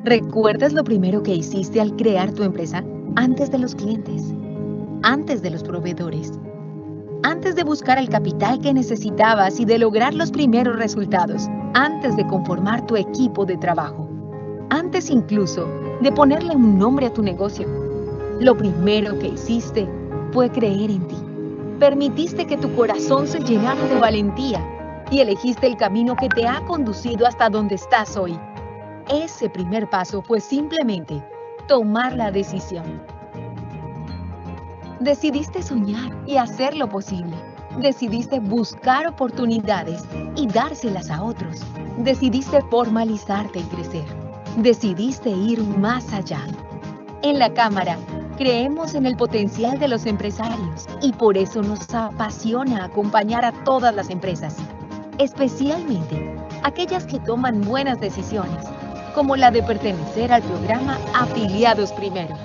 ¿Recuerdas lo primero que hiciste al crear tu empresa? Antes de los clientes, antes de los proveedores, antes de buscar el capital que necesitabas y de lograr los primeros resultados, antes de conformar tu equipo de trabajo, antes incluso de ponerle un nombre a tu negocio. Lo primero que hiciste fue creer en ti. Permitiste que tu corazón se llenara de valentía y elegiste el camino que te ha conducido hasta donde estás hoy. Ese primer paso fue simplemente tomar la decisión. Decidiste soñar y hacer lo posible. Decidiste buscar oportunidades y dárselas a otros. Decidiste formalizarte y crecer. Decidiste ir más allá. En la Cámara, creemos en el potencial de los empresarios y por eso nos apasiona acompañar a todas las empresas, especialmente aquellas que toman buenas decisiones, como la de pertenecer al programa Afiliados Primero.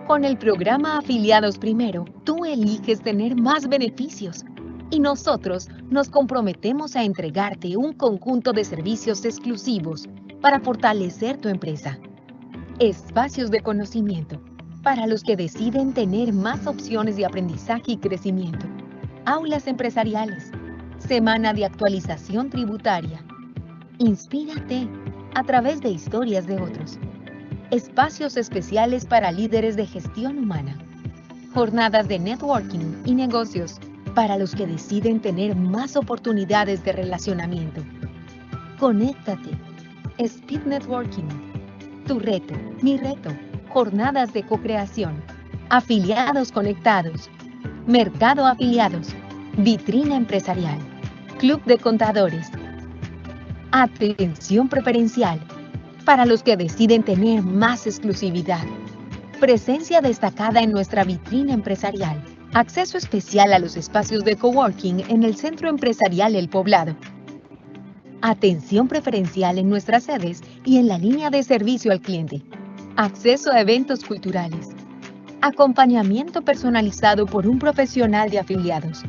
Con el programa Afiliados Primero, tú eliges tener más beneficios y nosotros nos comprometemos a entregarte un conjunto de servicios exclusivos para fortalecer tu empresa. Espacios de conocimiento para los que deciden tener más opciones de aprendizaje y crecimiento. Aulas empresariales. Semana de actualización tributaria. Inspírate a través de historias de otros. Espacios especiales para líderes de gestión humana. Jornadas de networking y negocios para los que deciden tener más oportunidades de relacionamiento. Conéctate. Speed Networking. Tu reto, mi reto. Jornadas de co-creación. Afiliados conectados. Mercado afiliados. Vitrina empresarial. Club de contadores. Atención preferencial para los que deciden tener más exclusividad. Presencia destacada en nuestra vitrina empresarial. Acceso especial a los espacios de coworking en el Centro Empresarial El Poblado. Atención preferencial en nuestras sedes y en la línea de servicio al cliente. Acceso a eventos culturales. Acompañamiento personalizado por un profesional de afiliados.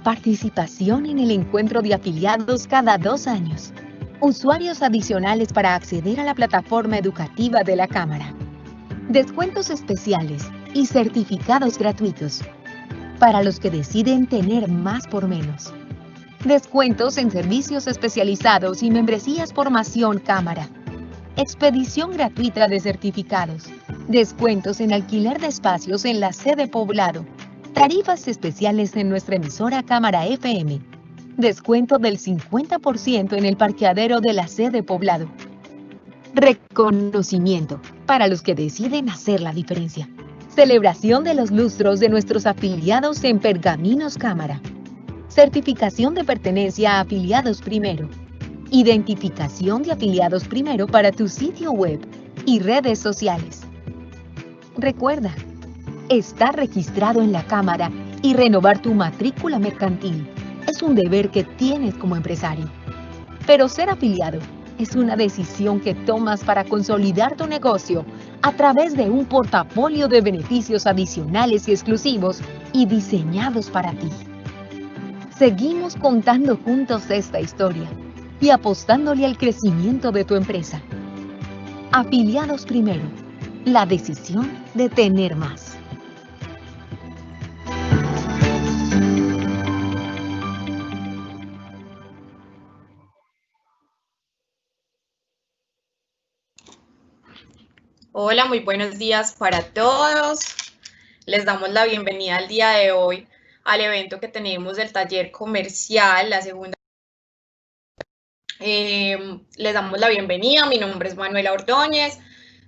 Participación en el encuentro de afiliados cada 2 años. Usuarios adicionales para acceder a la plataforma educativa de la Cámara. Descuentos especiales y certificados gratuitos para los que deciden tener más por menos. Descuentos en servicios especializados y membresías formación Cámara. Expedición gratuita de certificados. Descuentos en alquiler de espacios en la sede Poblado. Tarifas especiales en nuestra emisora Cámara FM. Descuento del 50% en el parqueadero de la sede Poblado. Reconocimiento para los que deciden hacer la diferencia. Celebración de los lustros de nuestros afiliados en Pergaminos Cámara. Certificación de pertenencia a Afiliados Primero. Identificación de Afiliados Primero para tu sitio web y redes sociales. Recuerda, estar registrado en la Cámara y renovar tu matrícula mercantil es un deber que tienes como empresario. Pero ser afiliado es una decisión que tomas para consolidar tu negocio a través de un portafolio de beneficios adicionales y exclusivos y diseñados para ti. Seguimos contando juntos esta historia y apostándole al crecimiento de tu empresa. Afiliados Primero, la decisión de tener más. Hola, muy buenos días para todos. Les damos la bienvenida al día de hoy al evento que tenemos del taller comercial, la segunda. Les damos la bienvenida. Mi nombre es Manuela Ordóñez.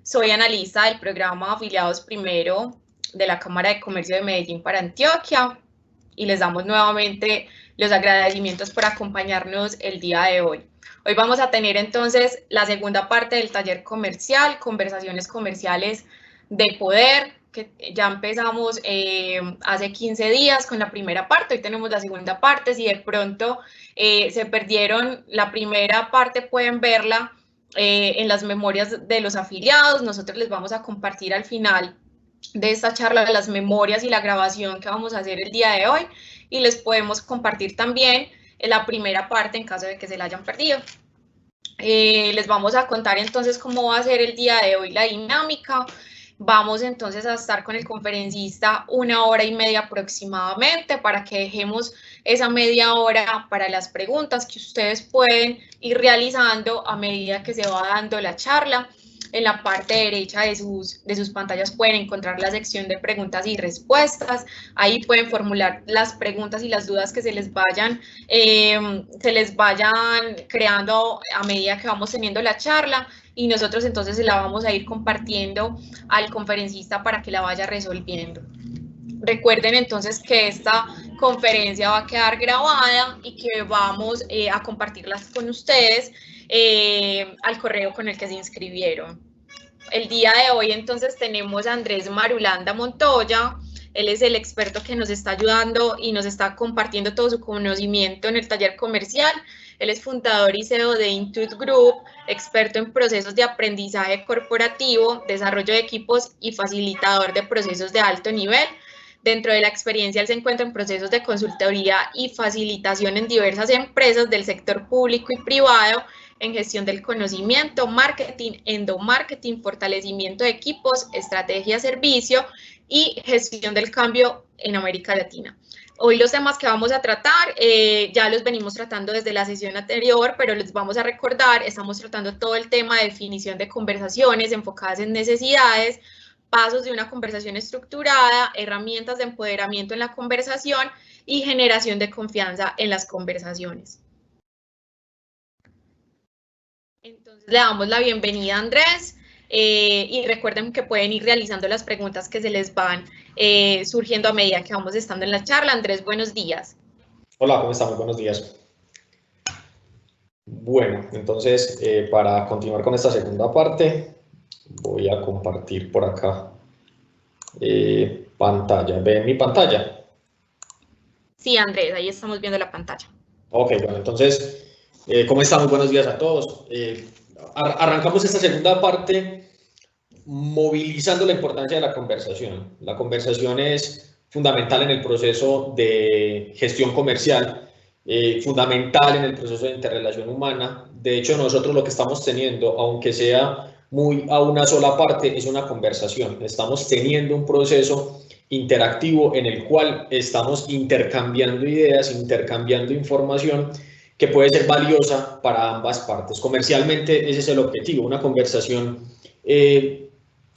Soy analista del programa Afiliados Primero de la Cámara de Comercio de Medellín para Antioquia y les damos nuevamente los agradecimientos por acompañarnos el día de hoy. Hoy vamos a tener entonces la segunda parte del taller comercial, conversaciones comerciales de poder, que ya empezamos hace 15 días con la primera parte. Hoy tenemos la segunda parte. Si de pronto se perdieron la primera parte, pueden verla en las memorias de los afiliados. Nosotros les vamos a compartir al final de esta charla las memorias y la grabación que vamos a hacer el día de hoy, y les podemos compartir también la primera parte en caso de que se la hayan perdido. Les vamos a contar entonces cómo va a ser el día de hoy la dinámica. Vamos entonces a estar con el conferencista 1 hora y media aproximadamente para que dejemos esa media hora para las preguntas que ustedes pueden ir realizando a medida que se va dando la charla. En la parte derecha de sus pantallas pueden encontrar la sección de preguntas y respuestas. Ahí pueden formular las preguntas y las dudas que se les vayan creando a medida que vamos teniendo la charla, y nosotros entonces se la vamos a ir compartiendo al conferencista para que la vaya resolviendo. Recuerden entonces que esta conferencia va a quedar grabada y que vamos a compartirlas con ustedes al correo con el que se inscribieron. El día de hoy entonces tenemos a Andrés Marulanda Montoya. Él es el experto que nos está ayudando y nos está compartiendo todo su conocimiento en el taller comercial. Él es fundador y CEO de Intuit Group, experto en procesos de aprendizaje corporativo, desarrollo de equipos y facilitador de procesos de alto nivel. Dentro de la experiencia, él se encuentra en procesos de consultoría y facilitación en diversas empresas del sector público y privado, en gestión del conocimiento, marketing, endomarketing, fortalecimiento de equipos, estrategia, servicio y gestión del cambio en América Latina. Hoy los temas que vamos a tratar ya los venimos tratando desde la sesión anterior, pero les vamos a recordar, estamos tratando todo el tema de definición de conversaciones enfocadas en necesidades, pasos de una conversación estructurada, herramientas de empoderamiento en la conversación y generación de confianza en las conversaciones. Entonces le damos la bienvenida a Andrés y recuerden que pueden ir realizando las preguntas que se les van surgiendo a medida que vamos estando en la charla. Andrés, buenos días. Hola, ¿cómo estamos? Buenos días. Bueno, entonces para continuar con esta segunda parte voy a compartir por acá pantalla. ¿Ven mi pantalla? Sí, Andrés, ahí estamos viendo la pantalla. Ok, bueno, entonces, ¿cómo estamos? Buenos días a todos. Arrancamos esta segunda parte movilizando la importancia de la conversación. La conversación es fundamental en el proceso de gestión comercial, fundamental en el proceso de interrelación humana. De hecho, nosotros lo que estamos teniendo, aunque sea muy a una sola parte, es una conversación. Estamos teniendo un proceso interactivo en el cual estamos intercambiando ideas, intercambiando información que puede ser valiosa para ambas partes. Comercialmente ese es el objetivo, una conversación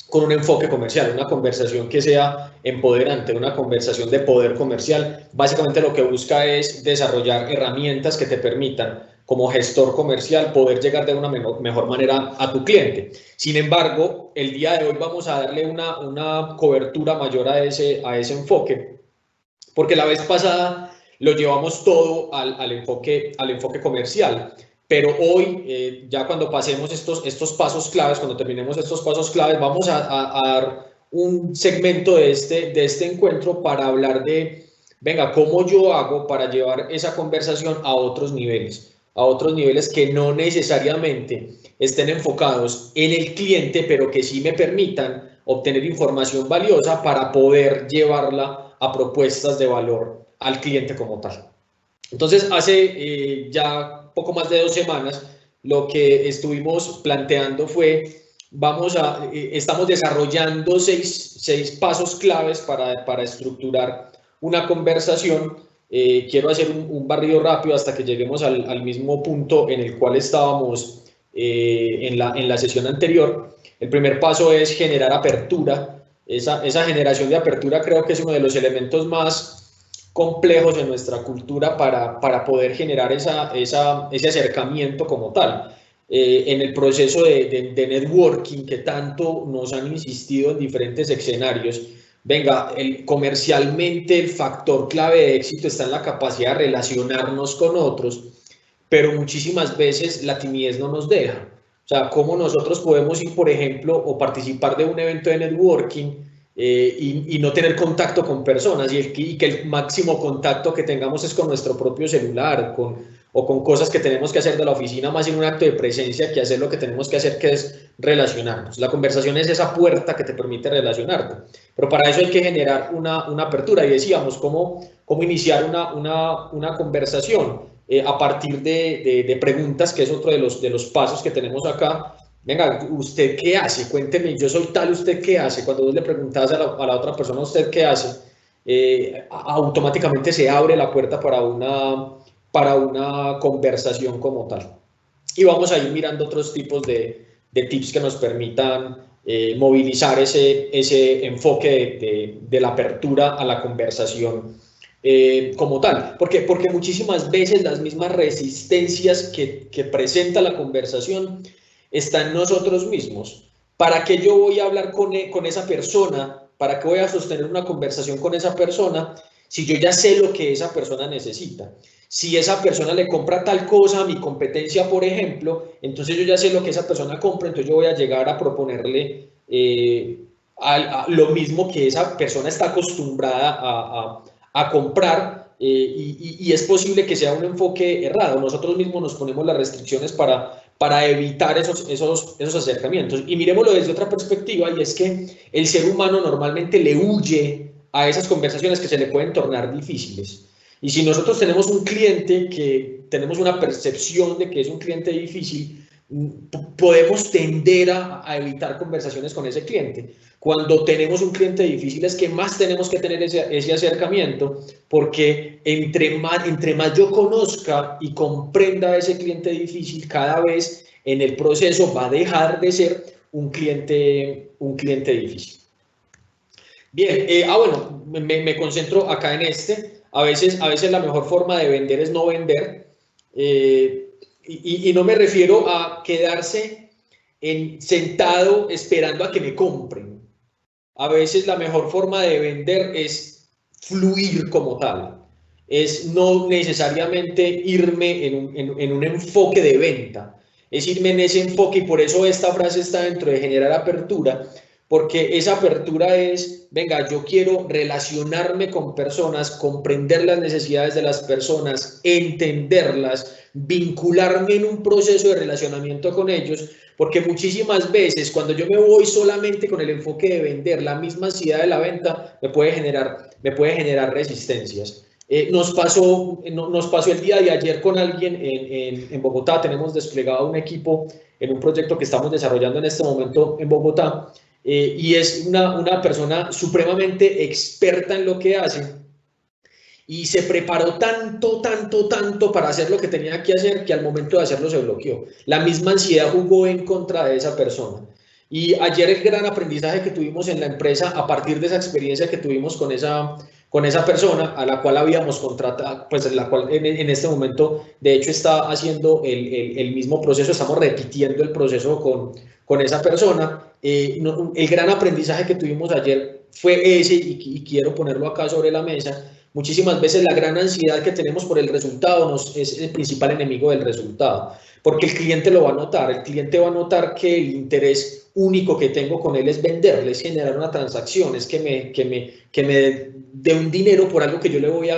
con un enfoque comercial, una conversación que sea empoderante, una conversación de poder comercial. Básicamente lo que busca es desarrollar herramientas que te permitan, como gestor comercial, poder llegar de una mejor manera a tu cliente. Sin embargo, el día de hoy vamos a darle una cobertura mayor a ese enfoque, porque la vez pasada lo llevamos todo al enfoque comercial. Pero hoy, ya cuando pasemos estos pasos claves, cuando terminemos estos pasos claves, vamos a dar un segmento de este encuentro para hablar de, venga, cómo yo hago para llevar esa conversación a otros niveles que no necesariamente estén enfocados en el cliente, pero que sí me permitan obtener información valiosa para poder llevarla a propuestas de valor al cliente como tal. Entonces, hace ya poco más de 2 semanas, lo que estuvimos planteando fue, estamos desarrollando seis pasos claves para estructurar una conversación. Quiero hacer un barrido rápido hasta que lleguemos al mismo punto en el cual estábamos en la sesión anterior. El primer paso es generar apertura. Esa generación de apertura creo que es uno de los elementos más complejos en nuestra cultura para poder generar ese acercamiento como tal. En el proceso de networking que tanto nos han insistido en diferentes escenarios, venga, comercialmente el factor clave de éxito está en la capacidad de relacionarnos con otros, pero muchísimas veces la timidez no nos deja. O sea, cómo nosotros podemos ir, por ejemplo, o participar de un evento de networking y no tener contacto con personas y que el máximo contacto que tengamos es con nuestro propio celular o con cosas que tenemos que hacer de la oficina, más en un acto de presencia que hacer lo que tenemos que hacer, que es relacionarnos. La conversación es esa puerta que te permite relacionarte, pero para eso hay que generar una apertura. Y decíamos, ¿cómo iniciar una conversación? a partir de preguntas, que es otro de los pasos que tenemos acá. Venga, ¿usted qué hace? Cuénteme, yo soy tal, ¿usted qué hace? Cuando vos le preguntas a la otra persona, ¿usted qué hace? Automáticamente se abre la puerta para una conversación como tal. Y vamos a ir mirando otros tipos de tips que nos permitan movilizar ese enfoque de la apertura a la conversación como tal. Porque muchísimas veces las mismas resistencias que presenta la conversación están en nosotros mismos. ¿Para qué yo voy a hablar con esa persona? ¿Para qué voy a sostener una conversación con esa persona si yo ya sé lo que esa persona necesita? Si esa persona le compra tal cosa a mi competencia, por ejemplo, entonces yo ya sé lo que esa persona compra, entonces yo voy a llegar a proponerle lo mismo que esa persona está acostumbrada a comprar, y es posible que sea un enfoque errado. Nosotros mismos nos ponemos las restricciones para evitar esos acercamientos. Y miremoslo desde otra perspectiva, y es que el ser humano normalmente le huye a esas conversaciones que se le pueden tornar difíciles. Y si nosotros tenemos un cliente que tenemos una percepción de que es un cliente difícil, podemos tender a evitar conversaciones con ese cliente. Cuando tenemos un cliente difícil es que más tenemos que tener ese acercamiento, porque entre más yo conozca y comprenda a ese cliente difícil, cada vez en el proceso va a dejar de ser un cliente difícil. Bien, bueno, me concentro acá en este. A veces la mejor forma de vender es no vender, y no me refiero a quedarse sentado esperando a que me compren. A veces la mejor forma de vender es fluir como tal, es no necesariamente irme en un enfoque de venta, es irme en ese enfoque, y por eso esta frase está dentro de generar apertura, porque esa apertura es, venga, yo quiero relacionarme con personas, comprender las necesidades de las personas, entenderlas, vincularme en un proceso de relacionamiento con ellos, porque muchísimas veces cuando yo me voy solamente con el enfoque de vender, la misma ansiedad de la venta me puede generar resistencias. Nos pasó el día de ayer con alguien en Bogotá. Tenemos desplegado un equipo en un proyecto que estamos desarrollando en este momento en Bogotá, y es una persona supremamente experta en lo que hace, y se preparó tanto para hacer lo que tenía que hacer, que al momento de hacerlo se bloqueó. La misma ansiedad jugó en contra de esa persona. Y ayer el gran aprendizaje que tuvimos en la empresa, a partir de esa experiencia que tuvimos con esa persona, a la cual habíamos contratado, pues la cual en este momento de hecho está haciendo el mismo proceso, estamos repitiendo el proceso con esa persona. El gran aprendizaje que tuvimos ayer fue ese, y quiero ponerlo acá sobre la mesa. Muchísimas veces la gran ansiedad que tenemos por el resultado es el principal enemigo del resultado, porque el cliente lo va a notar. El cliente va a notar que el interés único que tengo con él es venderle, es generar una transacción, es que me dé un dinero por algo que yo le voy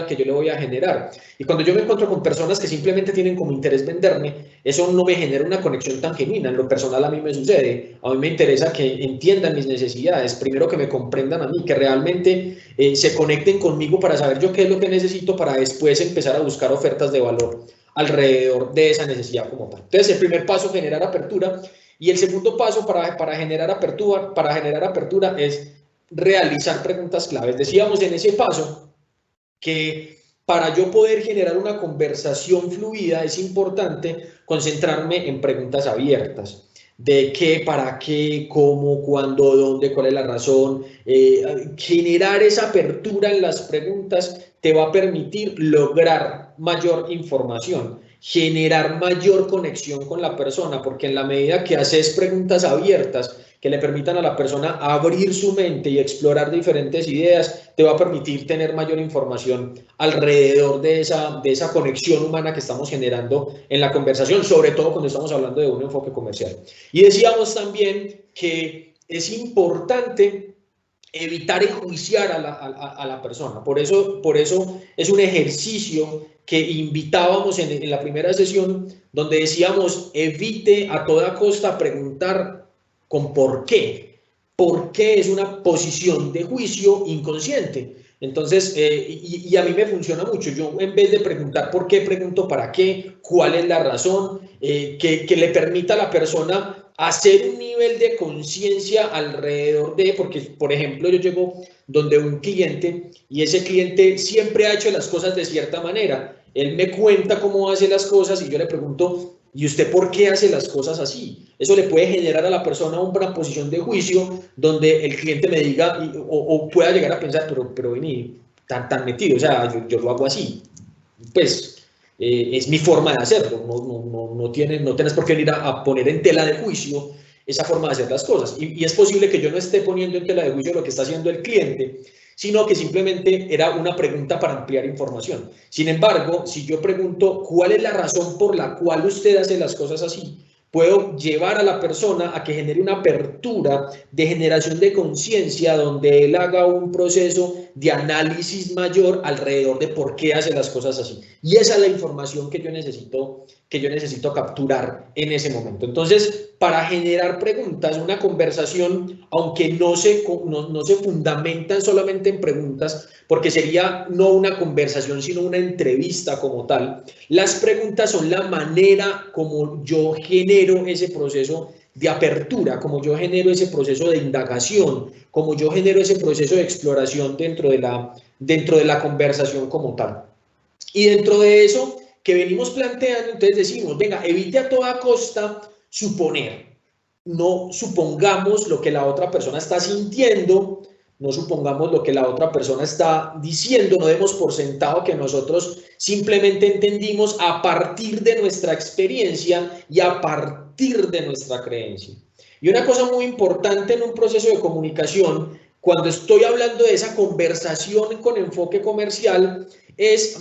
a generar. Y cuando yo me encuentro con personas que simplemente tienen como interés venderme, eso no me genera una conexión tan genuina. En lo personal a mí me sucede. A mí me interesa que entiendan mis necesidades, primero que me comprendan a mí, que realmente se conecten conmigo para saber yo qué es lo que necesito, para después empezar a buscar ofertas de valor alrededor de esa necesidad como tal. Entonces, el primer paso, generar apertura. Y el segundo paso para generar apertura es realizar preguntas claves. Decíamos en ese paso que para yo poder generar una conversación fluida es importante concentrarme en preguntas abiertas. De qué, para qué, cómo, cuándo, dónde, cuál es la razón. Generar esa apertura en las preguntas te va a permitir lograr mayor información, generar mayor conexión con la persona, porque en la medida que haces preguntas abiertas que le permitan a la persona abrir su mente y explorar diferentes ideas, te va a permitir tener mayor información alrededor de esa conexión humana que estamos generando en la conversación, sobre todo cuando estamos hablando de un enfoque comercial. Y decíamos también que es importante evitar enjuiciar a la persona. Por eso es un ejercicio que invitábamos en la primera sesión, donde decíamos, evite a toda costa preguntar con por qué. ¿Por qué? Es una posición de juicio inconsciente. Entonces, y a mí me funciona mucho. Yo, en vez de preguntar por qué, pregunto para qué, cuál es la razón, que le permita a la persona hacer un nivel de conciencia alrededor de, porque, por ejemplo, yo llego donde un cliente y ese cliente siempre ha hecho las cosas de cierta manera. Él me cuenta cómo hace las cosas y yo le pregunto, ¿y usted por qué hace las cosas así? Eso le puede generar a la persona una posición de juicio donde el cliente me diga o pueda llegar a pensar, pero vení, tan metido, o sea, yo lo hago así. Pues es mi forma de hacerlo, no tienes por qué venir a poner en tela de juicio esa forma de hacer las cosas. Y es posible que yo no esté poniendo en tela de juicio lo que está haciendo el cliente, sino que simplemente era una pregunta para ampliar información. Sin embargo, si yo pregunto cuál es la razón por la cual usted hace las cosas así, puedo llevar a la persona a que genere una apertura de generación de conciencia donde él haga un proceso de análisis mayor alrededor de por qué hace las cosas así. Y esa es la información que yo necesito capturar en ese momento. Entonces, para generar preguntas, una conversación, aunque no se fundamenta solamente en preguntas, porque sería no una conversación, sino una entrevista como tal, las preguntas son la manera como yo genero ese proceso de apertura, como yo genero ese proceso de indagación, como yo genero ese proceso de exploración dentro de la conversación como tal. Y dentro de eso que venimos planteando, entonces decimos, venga, evite a toda costa suponer. No supongamos lo que la otra persona está sintiendo, no supongamos lo que la otra persona está diciendo, no demos por sentado que nosotros simplemente entendimos a partir de nuestra experiencia y a partir de nuestra creencia. Y una cosa muy importante en un proceso de comunicación, cuando estoy hablando de esa conversación con enfoque comercial,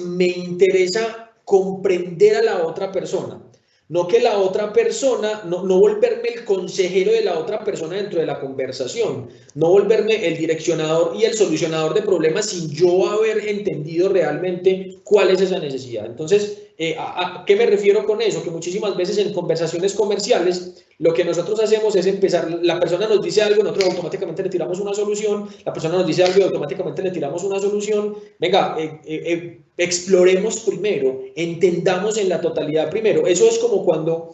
me interesa comprender a la otra persona. No que la otra persona, no volverme el consejero de la otra persona dentro de la conversación, no volverme el direccionador y el solucionador de problemas sin yo haber entendido realmente cuál es esa necesidad. Entonces, ¿a qué me refiero con eso? Que muchísimas veces en conversaciones comerciales lo que nosotros hacemos es empezar, la persona nos dice algo, nosotros automáticamente le tiramos una solución, la persona nos dice algo y automáticamente le tiramos una solución. Venga, exploremos primero, entendamos en la totalidad primero. Eso es como cuando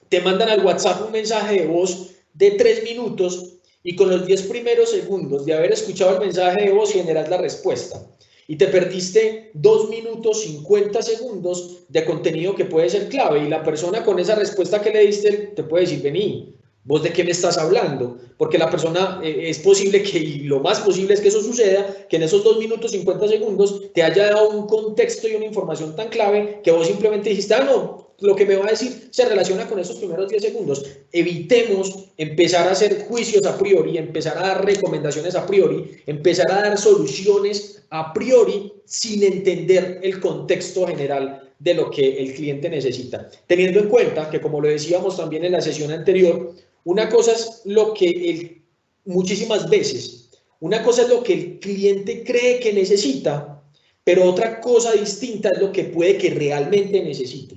te mandan al WhatsApp un mensaje de voz de 3 minutos y con los 10 primeros segundos de haber escuchado el mensaje de voz generas la respuesta. Y te perdiste 2 minutos 50 segundos de contenido que puede ser clave. Y la persona con esa respuesta que le diste te puede decir, vení, ¿vos de qué me estás hablando? Porque la persona, es posible que, y lo más posible es que eso suceda, que en esos 2 minutos 50 segundos te haya dado un contexto y una información tan clave que vos simplemente dijiste, ah, no, lo que me va a decir se relaciona con esos primeros 10 segundos. Evitemos empezar a hacer juicios a priori, empezar a dar recomendaciones a priori, empezar a dar soluciones a priori sin entender el contexto general de lo que el cliente necesita. Teniendo en cuenta que, como lo decíamos también en la sesión anterior, una cosa es lo que muchísimas veces, una cosa es lo que el cliente cree que necesita, pero otra cosa distinta es lo que puede que realmente necesite.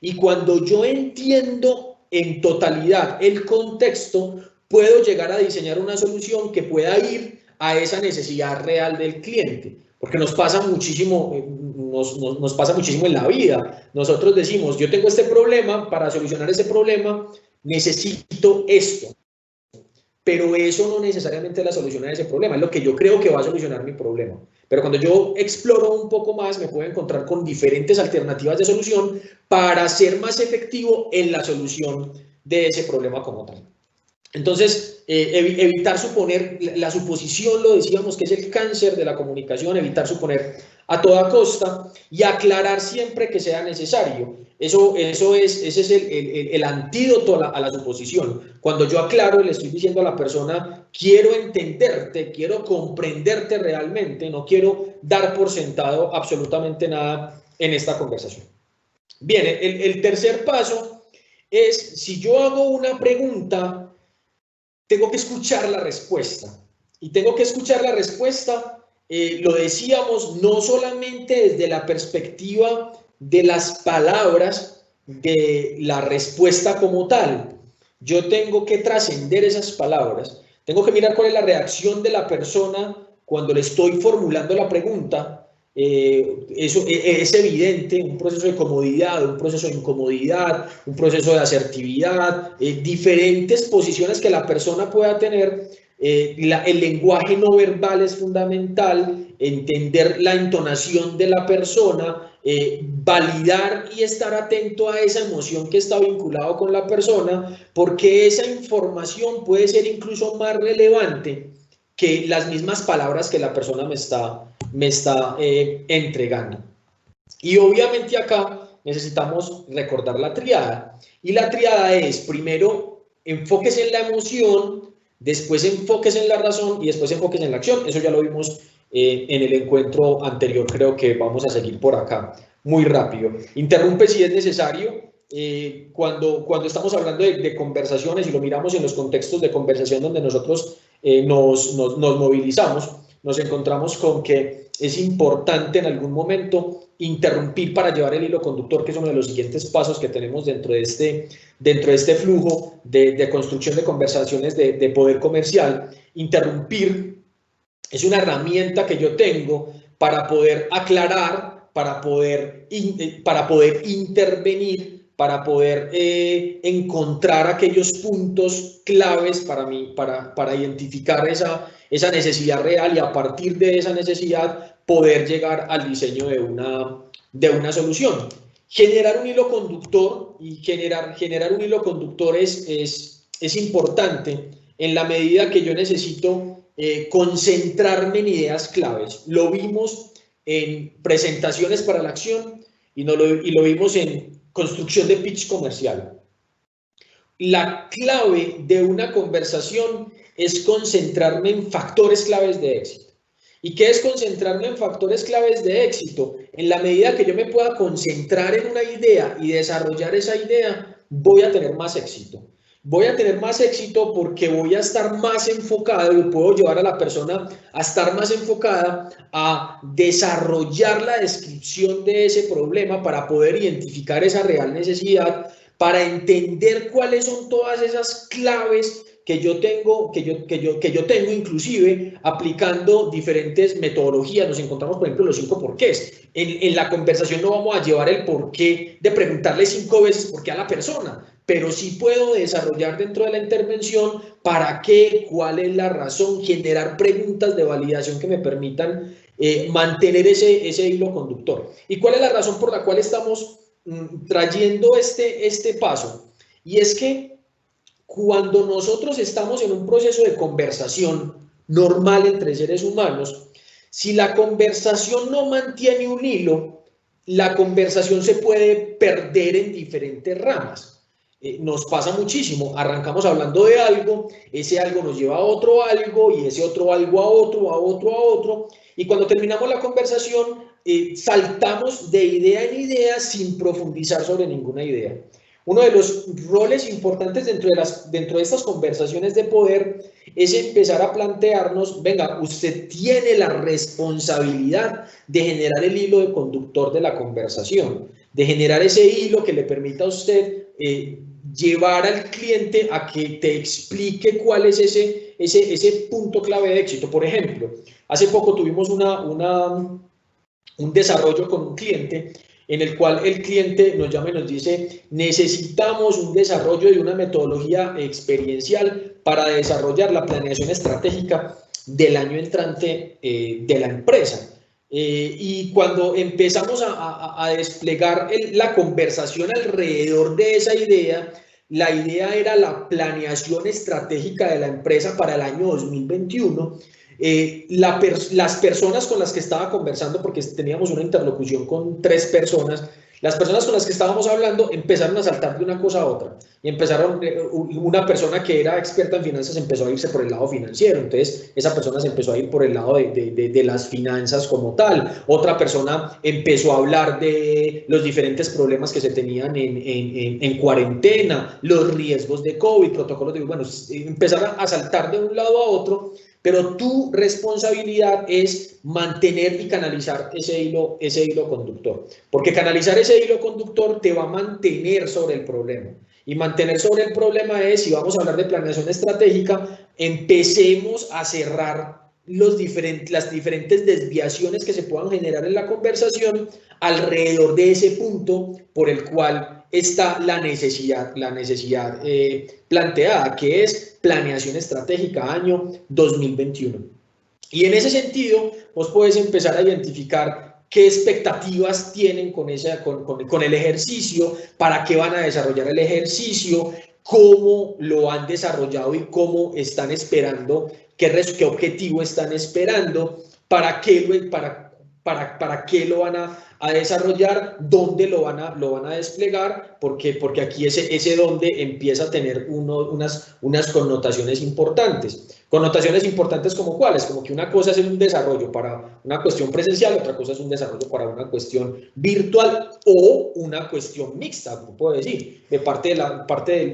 Y cuando yo entiendo en totalidad el contexto, puedo llegar a diseñar una solución que pueda ir a esa necesidad real del cliente. Porque nos pasa muchísimo en la vida. Nosotros decimos, yo tengo este problema, para solucionar ese problema necesito esto. Pero eso no necesariamente es la solución a ese problema, es lo que yo creo que va a solucionar mi problema. Pero cuando yo exploro un poco más, me puedo encontrar con diferentes alternativas de solución para ser más efectivo en la solución de ese problema como tal. Entonces, evitar suponer, la suposición, lo decíamos, que es el cáncer de la comunicación, evitar suponer a toda costa y aclarar siempre que sea necesario. Ese es el antídoto a la suposición. Cuando yo aclaro, le estoy diciendo a la persona, quiero entenderte, quiero comprenderte realmente, no quiero dar por sentado absolutamente nada en esta conversación. Bien, el tercer paso es, si yo hago una pregunta, tengo que escuchar la respuesta. Y tengo que escuchar la respuesta, lo decíamos, no solamente desde la perspectiva de las palabras de la respuesta como tal. Yo tengo que trascender esas palabras. Tengo que mirar cuál es la reacción de la persona cuando le estoy formulando la pregunta, eso es evidente, un proceso de comodidad, un proceso de incomodidad, un proceso de asertividad, diferentes posiciones que la persona pueda tener. El lenguaje no verbal es fundamental, entender la entonación de la persona, validar y estar atento a esa emoción que está vinculado con la persona, porque esa información puede ser incluso más relevante que las mismas palabras que la persona me está entregando. Y obviamente acá necesitamos recordar la triada. Y la triada es, primero, enfóquese en la emoción, después enfóquese en la razón y después enfóquese en la acción. Eso ya lo vimos en el encuentro anterior, creo que vamos a seguir por acá muy rápido. Interrumpe si es necesario. Cuando estamos hablando de conversaciones y lo miramos en los contextos de conversación donde nosotros nos movilizamos, nos encontramos con que es importante en algún momento interrumpir para llevar el hilo conductor, que es uno de los siguientes pasos que tenemos dentro de este flujo de construcción de conversaciones de poder comercial. Interrumpir es una herramienta que yo tengo para poder aclarar, para poder intervenir, para poder encontrar aquellos puntos claves para identificar esa necesidad real y a partir de esa necesidad poder llegar al diseño de una solución. Generar un hilo conductor y generar un hilo conductor es importante en la medida que yo necesito concentrarme en ideas claves. Lo vimos en presentaciones para la acción y lo vimos en construcción de pitch comercial. La clave de una conversación es concentrarme en factores claves de éxito. ¿Y qué es concentrarme en factores claves de éxito? En la medida que yo me pueda concentrar en una idea y desarrollar esa idea, voy a tener más éxito. Voy a tener más éxito porque voy a estar más enfocado y puedo llevar a la persona a estar más enfocada a desarrollar la descripción de ese problema para poder identificar esa real necesidad, para entender cuáles son todas esas claves que yo tengo inclusive aplicando diferentes metodologías. Nos encontramos, por ejemplo, los 5 porqués. En la conversación no vamos a llevar el porqué de preguntarle 5 veces por qué a la persona, pero sí puedo desarrollar dentro de la intervención para qué, cuál es la razón, generar preguntas de validación que me permitan mantener ese hilo conductor. ¿Y cuál es la razón por la cual estamos trayendo este paso? Y es que cuando nosotros estamos en un proceso de conversación normal entre seres humanos, si la conversación no mantiene un hilo, la conversación se puede perder en diferentes ramas. Nos pasa muchísimo, arrancamos hablando de algo, ese algo nos lleva a otro algo y ese otro algo a otro, y cuando terminamos la conversación saltamos de idea en idea sin profundizar sobre ninguna idea. Uno de los roles importantes dentro de estas conversaciones de poder es empezar a plantearnos, venga, usted tiene la responsabilidad de generar el hilo de conductor de la conversación, de generar ese hilo que le permita a usted llevar al cliente a que te explique cuál es ese punto clave de éxito. Por ejemplo, hace poco tuvimos un desarrollo con un cliente en el cual el cliente nos llama y nos dice: necesitamos un desarrollo de una metodología experiencial para desarrollar la planeación estratégica del año entrante de la empresa. Y cuando empezamos a desplegar la conversación alrededor de esa idea, la idea era la planeación estratégica de la empresa para el año 2021. Las personas con las que estaba conversando, porque teníamos una interlocución con 3 personas, las personas con las que estábamos hablando empezaron a saltar de una cosa a otra y una persona que era experta en finanzas empezó a irse por el lado financiero, entonces esa persona se empezó a ir por el lado de las finanzas como tal, otra persona empezó a hablar de los diferentes problemas que se tenían en cuarentena, los riesgos de COVID, protocolos de, bueno, empezaron a saltar de un lado a otro. Pero tu responsabilidad es mantener y canalizar ese hilo conductor. Porque canalizar ese hilo conductor te va a mantener sobre el problema. Y mantener sobre el problema es, si vamos a hablar de planeación estratégica, empecemos a cerrar las diferentes desviaciones que se puedan generar en la conversación alrededor de ese punto por el cual está la necesidad planteada, que es planeación estratégica año 2021. Y en ese sentido, vos podés empezar a identificar qué expectativas tienen con el ejercicio, para qué van a desarrollar el ejercicio, cómo lo han desarrollado y cómo están esperando, qué objetivo están esperando, para qué lo van a desarrollar, dónde lo van a desplegar, porque aquí ese dónde empieza a tener unas connotaciones importantes. Connotaciones importantes como cuáles, como que una cosa es un desarrollo para una cuestión presencial, otra cosa es un desarrollo para una cuestión virtual o una cuestión mixta, como puedo decir. De parte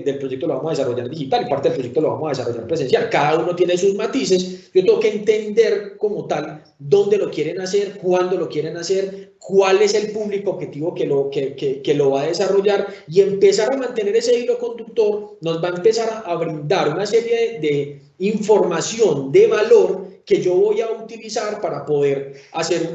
del proyecto lo vamos a desarrollar digital y parte del proyecto lo vamos a desarrollar presencial. Cada uno tiene sus matices. Yo tengo que entender como tal dónde lo quieren hacer, cuándo lo quieren hacer, cuál es el público objetivo que lo va a desarrollar, y empezar a mantener ese hilo conductor nos va a empezar a brindar una serie de información de valor que yo voy a utilizar para poder hacer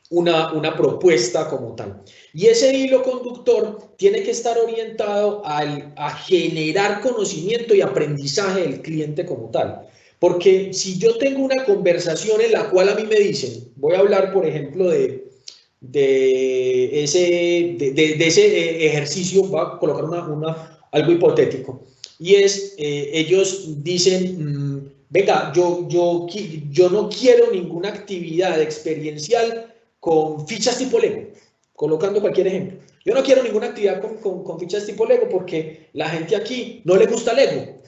una propuesta como tal. Y ese hilo conductor tiene que estar orientado a generar conocimiento y aprendizaje del cliente como tal. Porque si yo tengo una conversación en la cual a mí me dicen, voy a hablar por ejemplo de ese ejercicio, voy a colocar algo hipotético, y es, ellos dicen, venga, yo no quiero ninguna actividad experiencial con fichas tipo Lego, colocando cualquier ejemplo. Yo no quiero ninguna actividad con fichas tipo Lego porque la gente aquí no le gusta Lego.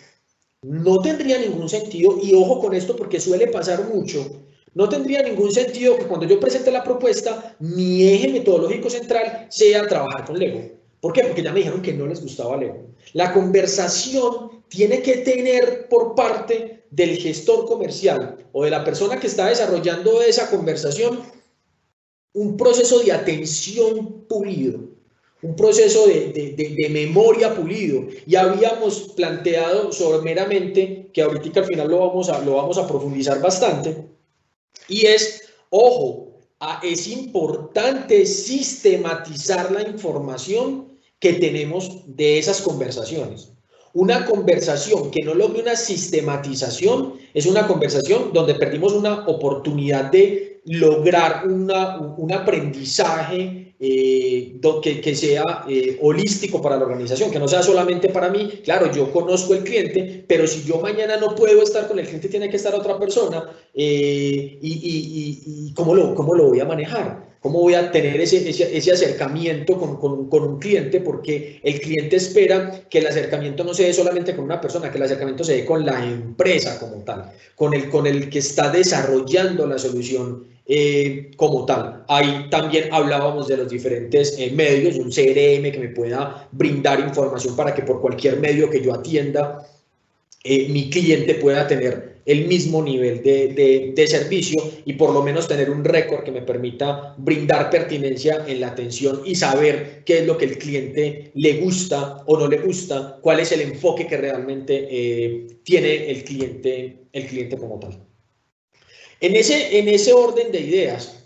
No tendría ningún sentido, y ojo con esto porque suele pasar mucho, no tendría ningún sentido que cuando yo presente la propuesta, mi eje metodológico central sea trabajar con Lego. ¿Por qué? Porque ya me dijeron que no les gustaba Lego. La conversación tiene que tener por parte del gestor comercial o de la persona que está desarrollando esa conversación un proceso de atención pulido, un proceso de memoria pulido. Y habíamos planteado someramente, que ahorita al final lo vamos a profundizar bastante, y es, ojo, es importante sistematizar la información que tenemos de esas conversaciones. Una conversación que no logre una sistematización es una conversación donde perdimos una oportunidad de lograr un aprendizaje que sea holístico para la organización, que no sea solamente para mí. Claro, yo conozco el cliente, pero si yo mañana no puedo estar con el cliente, tiene que estar otra persona, y ¿cómo lo voy a manejar? ¿Cómo voy a tener ese acercamiento con un cliente? Porque el cliente espera que el acercamiento no se dé solamente con una persona, que el acercamiento se dé con la empresa como tal, con el que está desarrollando la solución como tal. Ahí también hablábamos de los diferentes medios, un CRM que me pueda brindar información para que por cualquier medio que yo atienda, mi cliente pueda tener el mismo nivel de servicio y por lo menos tener un récord que me permita brindar pertinencia en la atención y saber qué es lo que el cliente le gusta o no le gusta, cuál es el enfoque que realmente tiene el cliente como tal. En ese orden de ideas,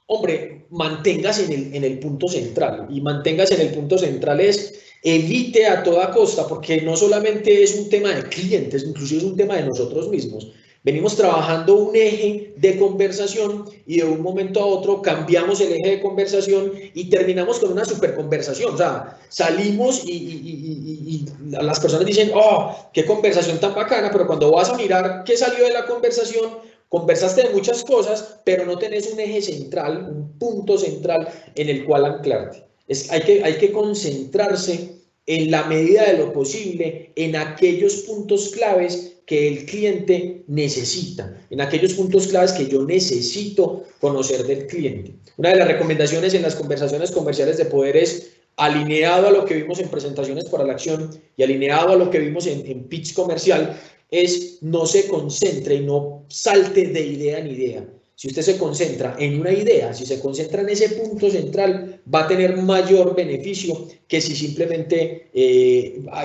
hombre, manténgase en el punto central, y manténgase en el punto central es evite a toda costa, porque no solamente es un tema de clientes, inclusive es un tema de nosotros mismos. Venimos trabajando un eje de conversación y de un momento a otro cambiamos el eje de conversación y terminamos con una super conversación. O sea, salimos y las personas dicen, oh, qué conversación tan bacana, pero cuando vas a mirar qué salió de la conversación, conversaste de muchas cosas, pero no tenés un eje central, un punto central en el cual anclarte. Hay que concentrarse en la medida de lo posible en aquellos puntos claves que el cliente necesita, en aquellos puntos claves que yo necesito conocer del cliente. Una de las recomendaciones en las conversaciones comerciales de poder es, alineado a lo que vimos en presentaciones para la acción y alineado a lo que vimos en pitch comercial, es no se concentre y no salte de idea en idea. Si usted se concentra en una idea, si se concentra en ese punto central, va a tener mayor beneficio que si simplemente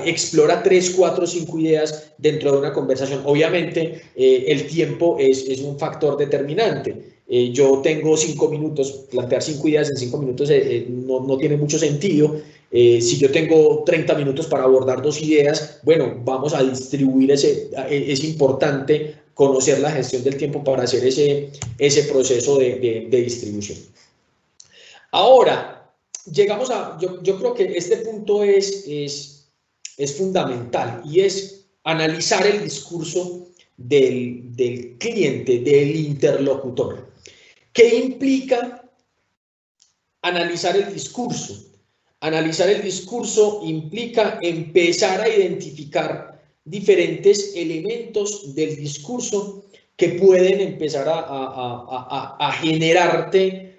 explora 3, 4, 5 ideas dentro de una conversación. Obviamente, el tiempo es un factor determinante. Yo tengo 5 minutos, plantear 5 ideas en 5 minutos no tiene mucho sentido. Si yo tengo 30 minutos para abordar 2 ideas, bueno, vamos a distribuir es importante conocer la gestión del tiempo para hacer ese proceso de distribución. Ahora, llegamos yo creo que este punto es fundamental y es analizar el discurso del cliente, del interlocutor. ¿Qué implica analizar el discurso? Analizar el discurso implica empezar a identificar diferentes elementos del discurso que pueden empezar a generarte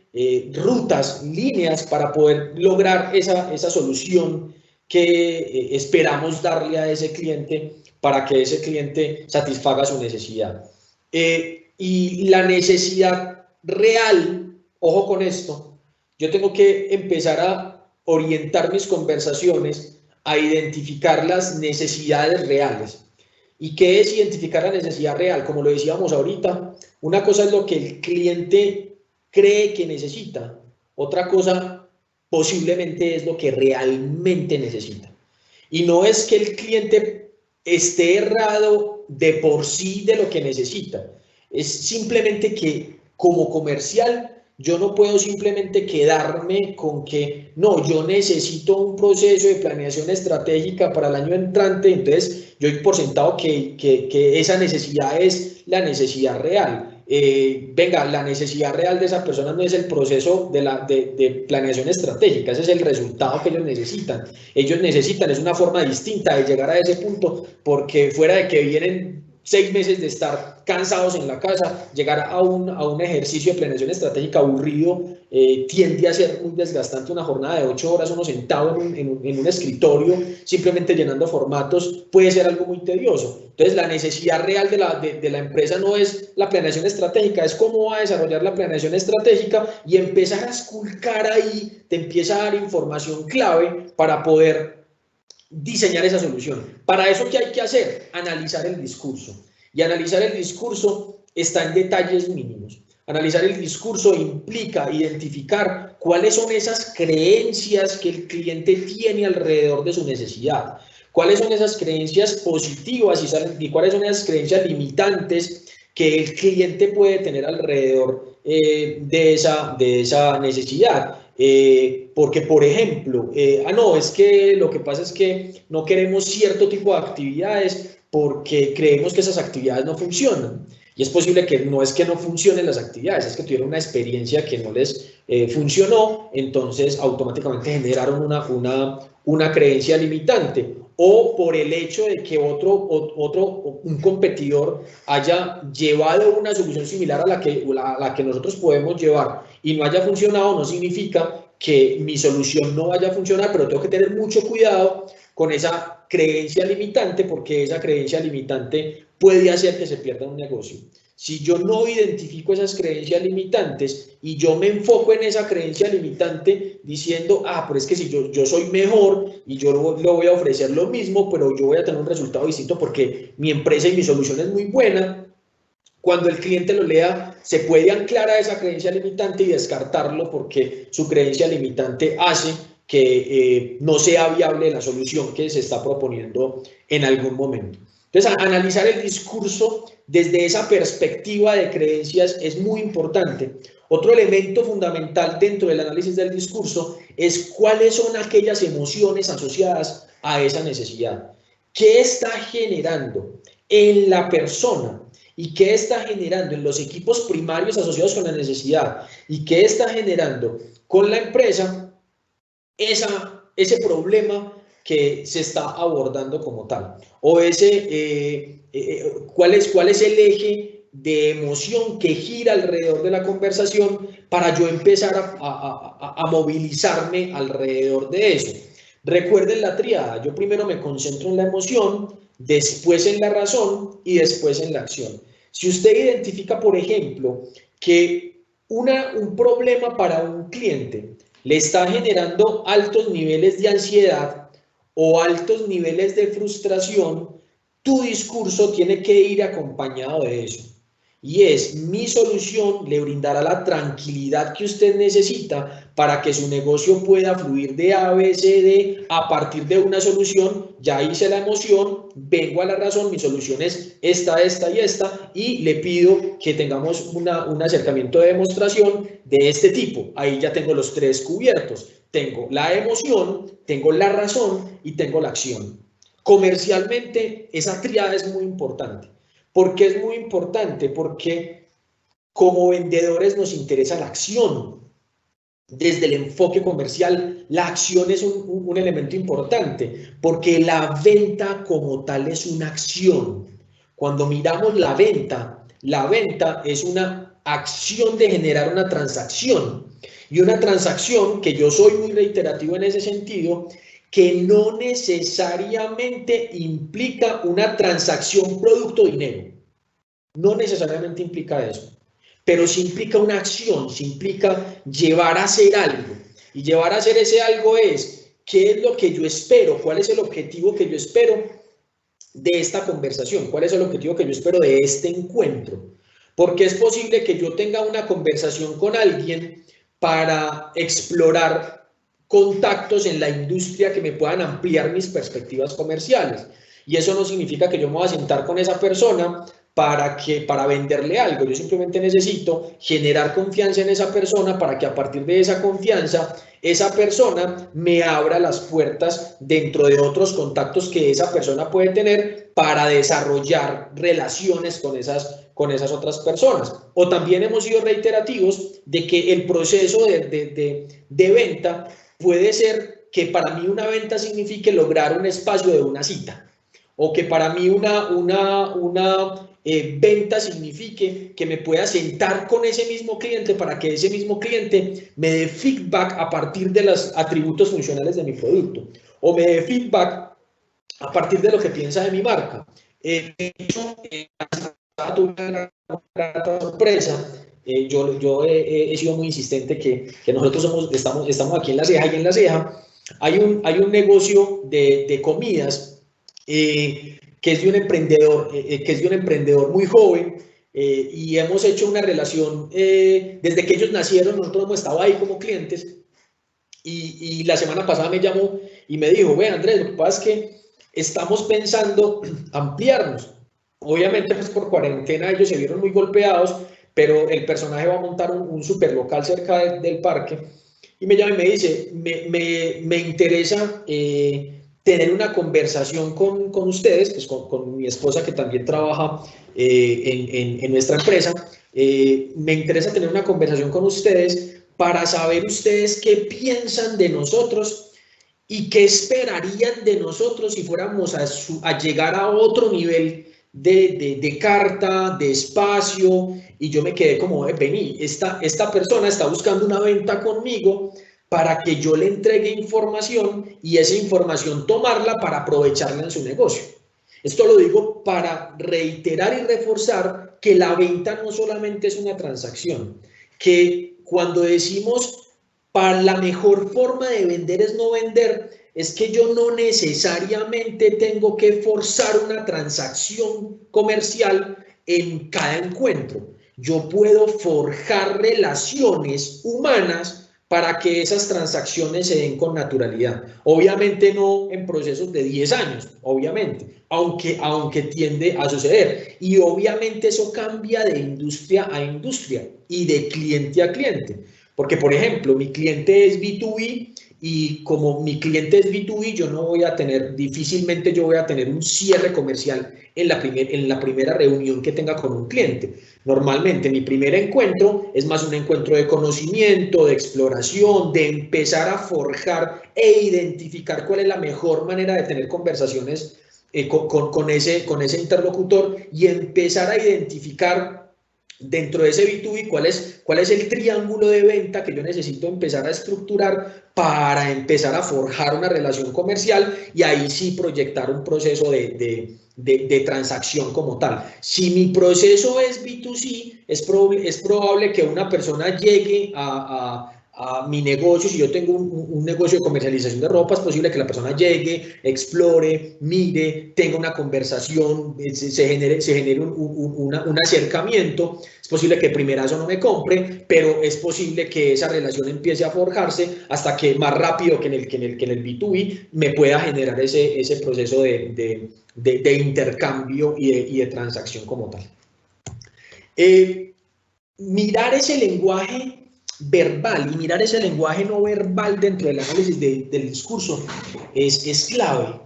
rutas, líneas para poder lograr esa solución que esperamos darle a ese cliente para que ese cliente satisfaga su necesidad. Y la necesidad real, ojo con esto, yo tengo que empezar a orientar mis conversaciones a identificar las necesidades reales. ¿Y qué es identificar la necesidad real? Como lo decíamos ahorita, una cosa es lo que el cliente cree que necesita, otra cosa posiblemente es lo que realmente necesita. Y no es que el cliente esté errado de por sí de lo que necesita, es simplemente que como comercial yo no puedo simplemente quedarme con que no, yo necesito un proceso de planeación estratégica para el año entrante, entonces yo doy por sentado que esa necesidad es la necesidad real. Venga, la necesidad real de esa persona no es el proceso de planeación estratégica, ese es el resultado que ellos necesitan. Ellos necesitan, es una forma distinta de llegar a ese punto, porque fuera de que vienen 6 meses de estar cansados en la casa, llegar a un ejercicio de planeación estratégica aburrido tiende a ser muy desgastante. Una jornada de 8 horas uno sentado en un escritorio simplemente llenando formatos puede ser algo muy tedioso. Entonces la necesidad real de la empresa no es la planeación estratégica, es cómo va a desarrollar la planeación estratégica y empezar a esculcar ahí, te empieza a dar información clave para poder diseñar esa solución. Para eso, ¿qué hay que hacer? Analizar el discurso. Y analizar el discurso está en detalles mínimos. Analizar el discurso implica identificar cuáles son esas creencias que el cliente tiene alrededor de su necesidad, cuáles son esas creencias positivas y cuáles son esas creencias limitantes que el cliente puede tener alrededor de esa necesidad. Porque, por ejemplo, no, es que lo que pasa es que no queremos cierto tipo de actividades porque creemos que esas actividades no funcionan. Y es posible que no es que no funcionen las actividades, es que tuvieron una experiencia que no les funcionó, entonces automáticamente generaron una creencia limitante. O por el hecho de que un competidor haya llevado una solución similar a la que nosotros podemos llevar y no haya funcionado, no significa que mi solución no vaya a funcionar, pero tengo que tener mucho cuidado con esa creencia limitante, porque esa creencia limitante puede hacer que se pierda un negocio. Si yo no identifico esas creencias limitantes y yo me enfoco en esa creencia limitante diciendo, pero es que si yo soy mejor y yo le voy a ofrecer lo mismo, pero yo voy a tener un resultado distinto porque mi empresa y mi solución es muy buena, cuando el cliente lo lea, se puede anclar a esa creencia limitante y descartarlo porque su creencia limitante hace que no sea viable la solución que se está proponiendo en algún momento. Entonces, analizar el discurso desde esa perspectiva de creencias es muy importante. Otro elemento fundamental dentro del análisis del discurso es cuáles son aquellas emociones asociadas a esa necesidad. ¿Qué está generando en la persona? ¿Y qué está generando en los equipos primarios asociados con la necesidad? ¿Y qué está generando con la empresa ese problema que se está abordando como tal? O ¿cuál es el eje de emoción que gira alrededor de la conversación para yo empezar a movilizarme alrededor de eso? Recuerden la tríada, yo primero me concentro en la emoción, después en la razón y después en la acción. Si usted identifica, por ejemplo, que un problema para un cliente le está generando altos niveles de ansiedad o altos niveles de frustración, tu discurso tiene que ir acompañado de eso. Y es, mi solución le brindará la tranquilidad que usted necesita para que su negocio pueda fluir de A, B, C, D a partir de una solución. Ya hice la emoción, vengo a la razón, mi solución es esta, esta y esta, y le pido que tengamos un acercamiento de demostración de este tipo. Ahí ya tengo los tres cubiertos. Tengo la emoción, tengo la razón y tengo la acción. Comercialmente, esa tríada es muy importante. ¿Por qué es muy importante? Porque como vendedores nos interesa la acción. Desde el enfoque comercial, la acción es un elemento importante, porque la venta como tal es una acción. Cuando miramos la venta es una acción de generar una transacción. Y una transacción, que yo soy muy reiterativo en ese sentido, que no necesariamente implica una transacción producto-dinero. No necesariamente implica eso, pero sí implica una acción, sí implica llevar a hacer algo. Y llevar a hacer ese algo es, ¿qué es lo que yo espero? ¿Cuál es el objetivo que yo espero de esta conversación? ¿Cuál es el objetivo que yo espero de este encuentro? Porque es posible que yo tenga una conversación con alguien para explorar contactos en la industria que me puedan ampliar mis perspectivas comerciales. Y eso no significa que yo me voy a sentar con esa persona para venderle algo. Yo simplemente necesito generar confianza en esa persona para que a partir de esa confianza, esa persona me abra las puertas dentro de otros contactos que esa persona puede tener para desarrollar relaciones con esas otras personas. O también hemos sido reiterativos de que el proceso de venta puede ser que para mí una venta signifique lograr un espacio de una cita, o que para mí una venta signifique que me pueda sentar con ese mismo cliente para que ese mismo cliente me dé feedback a partir de los atributos funcionales de mi producto, o me dé feedback a partir de lo que piensa de mi marca. Tuve una gran sorpresa. Yo he sido muy insistente que nosotros estamos aquí en La Ceja, y en La Ceja hay un negocio de comidas que es de un emprendedor muy joven, y hemos hecho una relación desde que ellos nacieron. Nosotros hemos estado ahí como clientes, y la semana pasada me llamó y me dijo: ve, Andrés, lo que pasa es que estamos pensando ampliarnos. Obviamente, pues por cuarentena ellos se vieron muy golpeados, pero el personaje va a montar un super local cerca del parque, y me llama y me dice: me interesa tener una conversación con ustedes, pues con mi esposa, que también trabaja en nuestra empresa. Me interesa tener una conversación con ustedes para saber ustedes qué piensan de nosotros y qué esperarían de nosotros si fuéramos a llegar a otro nivel de carta, de espacio. Y yo me quedé como: vení, esta persona está buscando una venta conmigo para que yo le entregue información, y esa información tomarla para aprovecharla en su negocio. Esto lo digo para reiterar y reforzar que la venta no solamente es una transacción, que cuando decimos para la mejor forma de vender es no vender, es que yo no necesariamente tengo que forzar una transacción comercial en cada encuentro. Yo puedo forjar relaciones humanas para que esas transacciones se den con naturalidad. Obviamente no en procesos de 10 años, obviamente, aunque tiende a suceder. Y obviamente eso cambia de industria a industria y de cliente a cliente. Porque, por ejemplo, mi cliente es B2B, y como mi cliente es B2B, difícilmente yo voy a tener un cierre comercial en la primera reunión que tenga con un cliente. Normalmente mi primer encuentro es más un encuentro de conocimiento, de exploración, de empezar a forjar e identificar cuál es la mejor manera de tener conversaciones con ese interlocutor, y empezar a identificar dentro de ese B2B cuál es el triángulo de venta que yo necesito empezar a estructurar para empezar a forjar una relación comercial, y ahí sí proyectar un proceso de transacción como tal. Si mi proceso es B2C, es probable que una persona llegue a a mi negocio. Si yo tengo un negocio de comercialización de ropa, es posible que la persona llegue, explore, mire, tenga una conversación, se genere un acercamiento. Es posible que primerazo no me compre, pero es posible que esa relación empiece a forjarse hasta que más rápido que en el B2B me pueda generar ese proceso de intercambio y de transacción como tal. Mirar ese lenguaje verbal y mirar ese lenguaje no verbal dentro del análisis del discurso es clave.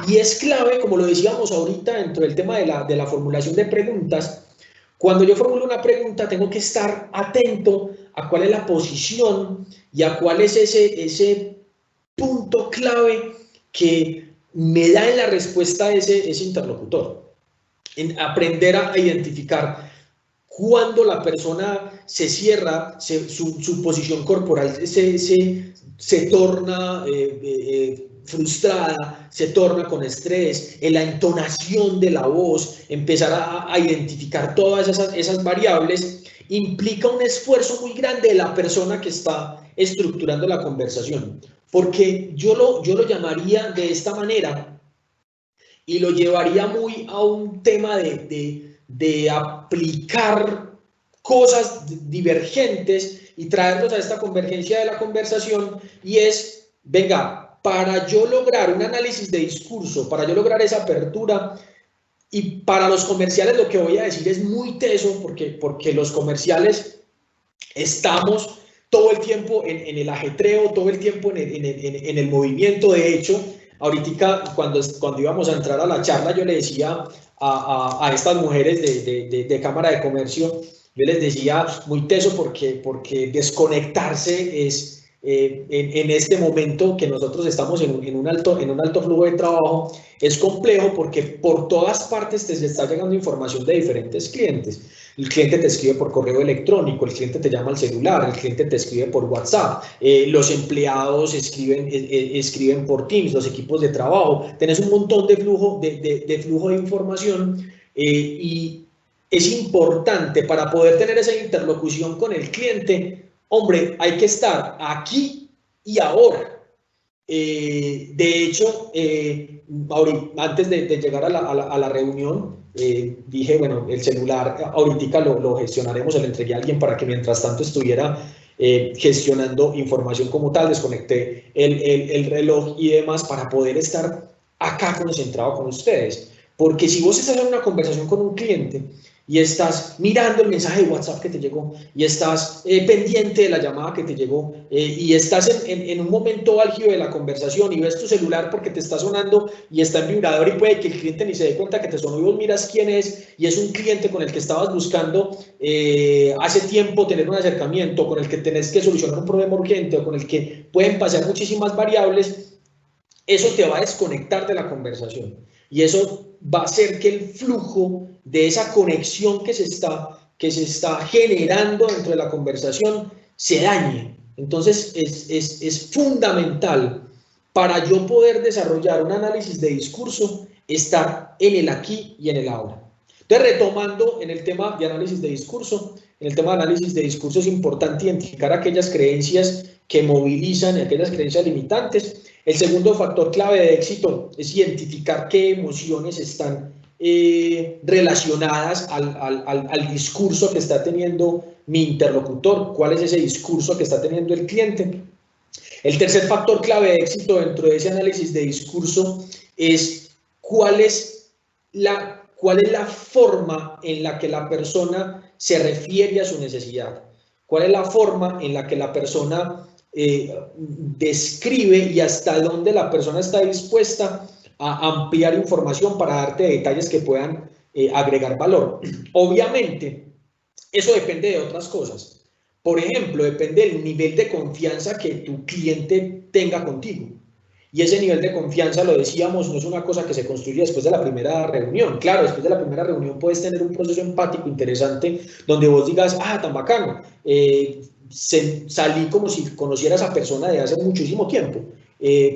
Y es clave, como lo decíamos ahorita, dentro del tema de la formulación de preguntas. Cuando yo formulo una pregunta, tengo que estar atento a cuál es la posición y a cuál es ese punto clave que me da en la respuesta ese interlocutor. En aprender a identificar cuando la persona se cierra, su posición corporal se torna frustrada, se torna con estrés, en la entonación de la voz, empezar a identificar todas esas variables, implica un esfuerzo muy grande de la persona que está estructurando la conversación. Porque yo lo llamaría de esta manera y lo llevaría muy a un tema de aplicar cosas divergentes y traerlos a esta convergencia de la conversación, y es, venga, para yo lograr un análisis de discurso, para yo lograr esa apertura, y para los comerciales lo que voy a decir es muy teso, porque los comerciales estamos todo el tiempo en el ajetreo, todo el tiempo en el movimiento. De hecho, ahorita cuando íbamos a entrar a la charla, yo le decía a estas mujeres de Cámara de Comercio, yo les decía muy teso porque desconectarse es en este momento que nosotros estamos en un alto flujo de trabajo, es complejo porque por todas partes te está llegando información de diferentes clientes. El cliente te escribe por correo electrónico, el cliente te llama al celular, el cliente te escribe por WhatsApp, los empleados escriben por Teams, los equipos de trabajo. Tenés un montón de flujo de información y es importante para poder tener esa interlocución con el cliente. Hombre, hay que estar aquí y ahora. De hecho, antes de llegar a la reunión, dije, bueno, el celular ahorita lo gestionaremos, se lo entregué a alguien para que mientras tanto estuviera gestionando información como tal. Desconecté el reloj y demás para poder estar acá concentrado con ustedes. Porque si vos estás en una conversación con un cliente y estás mirando el mensaje de WhatsApp que te llegó, y estás pendiente de la llamada que te llegó, y estás en un momento álgido de la conversación y ves tu celular porque te está sonando y está en vibrador, y puede que el cliente ni se dé cuenta que te sonó, y vos miras quién es, y es un cliente con el que estabas buscando hace tiempo tener un acercamiento, con el que tenés que solucionar un problema urgente, o con el que pueden pasar muchísimas variables, eso te va a desconectar de la conversación. Y eso va a hacer que el flujo de esa conexión que se está generando dentro de la conversación se dañe. Entonces es fundamental para yo poder desarrollar un análisis de discurso estar en el aquí y en el ahora. Entonces, retomando en el tema de análisis de discurso, es importante identificar aquellas creencias que movilizan y aquellas creencias limitantes. El segundo factor clave de éxito es identificar qué emociones están relacionadas al discurso que está teniendo mi interlocutor, cuál es ese discurso que está teniendo el cliente. El tercer factor clave de éxito dentro de ese análisis de discurso es cuál es la forma en la que la persona se refiere a su necesidad, cuál es la forma en la que la persona describe y hasta dónde la persona está dispuesta a ampliar información para darte detalles que puedan agregar valor. Obviamente, eso depende de otras cosas. Por ejemplo, depende del nivel de confianza que tu cliente tenga contigo. Y ese nivel de confianza, lo decíamos, no es una cosa que se construye después de la primera reunión. Claro, después de la primera reunión puedes tener un proceso empático interesante donde vos digas, tan bacano, salí como si conociera a esa persona de hace muchísimo tiempo,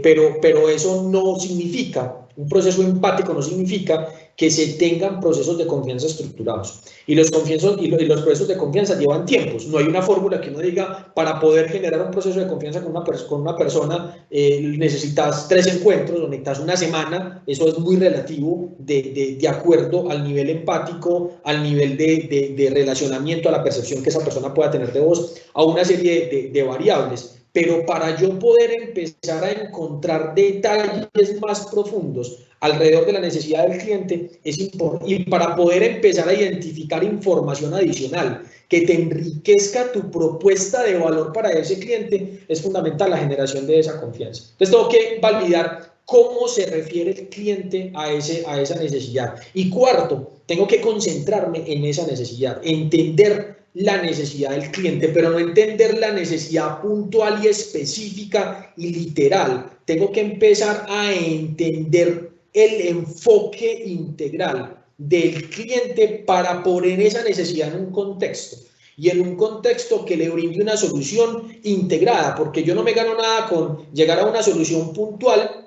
pero eso no significa, un proceso empático no significa que se tengan procesos de confianza estructurados. Y los procesos de confianza llevan tiempos. No hay una fórmula que uno diga, para poder generar un proceso de confianza con una persona necesitas 3 encuentros o necesitas una semana. Eso es muy relativo de acuerdo al nivel empático, al nivel de relacionamiento, a la percepción que esa persona pueda tener de vos, a una serie de variables. Pero para yo poder empezar a encontrar detalles más profundos alrededor de la necesidad del cliente, es importante, y para poder empezar a identificar información adicional que te enriquezca tu propuesta de valor para ese cliente, es fundamental la generación de esa confianza. Entonces tengo que validar cómo se refiere el cliente a esa necesidad. Y cuarto, tengo que concentrarme en esa necesidad, entender la necesidad del cliente, pero no entender la necesidad puntual y específica y literal. Tengo que empezar a entender el enfoque integral del cliente para poner esa necesidad en un contexto, y en un contexto que le brinde una solución integrada, porque yo no me gano nada con llegar a una solución puntual,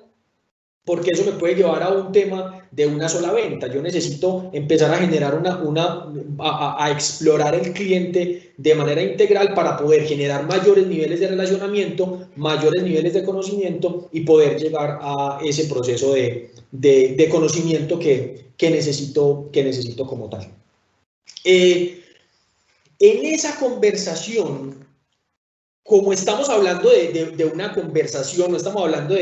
porque eso me puede llevar a un tema de una sola venta. Yo necesito empezar a generar a explorar el cliente de manera integral para poder generar mayores niveles de relacionamiento, mayores niveles de conocimiento y poder llegar a ese proceso de conocimiento que necesito como tal. En esa conversación, como estamos hablando de una conversación, no estamos hablando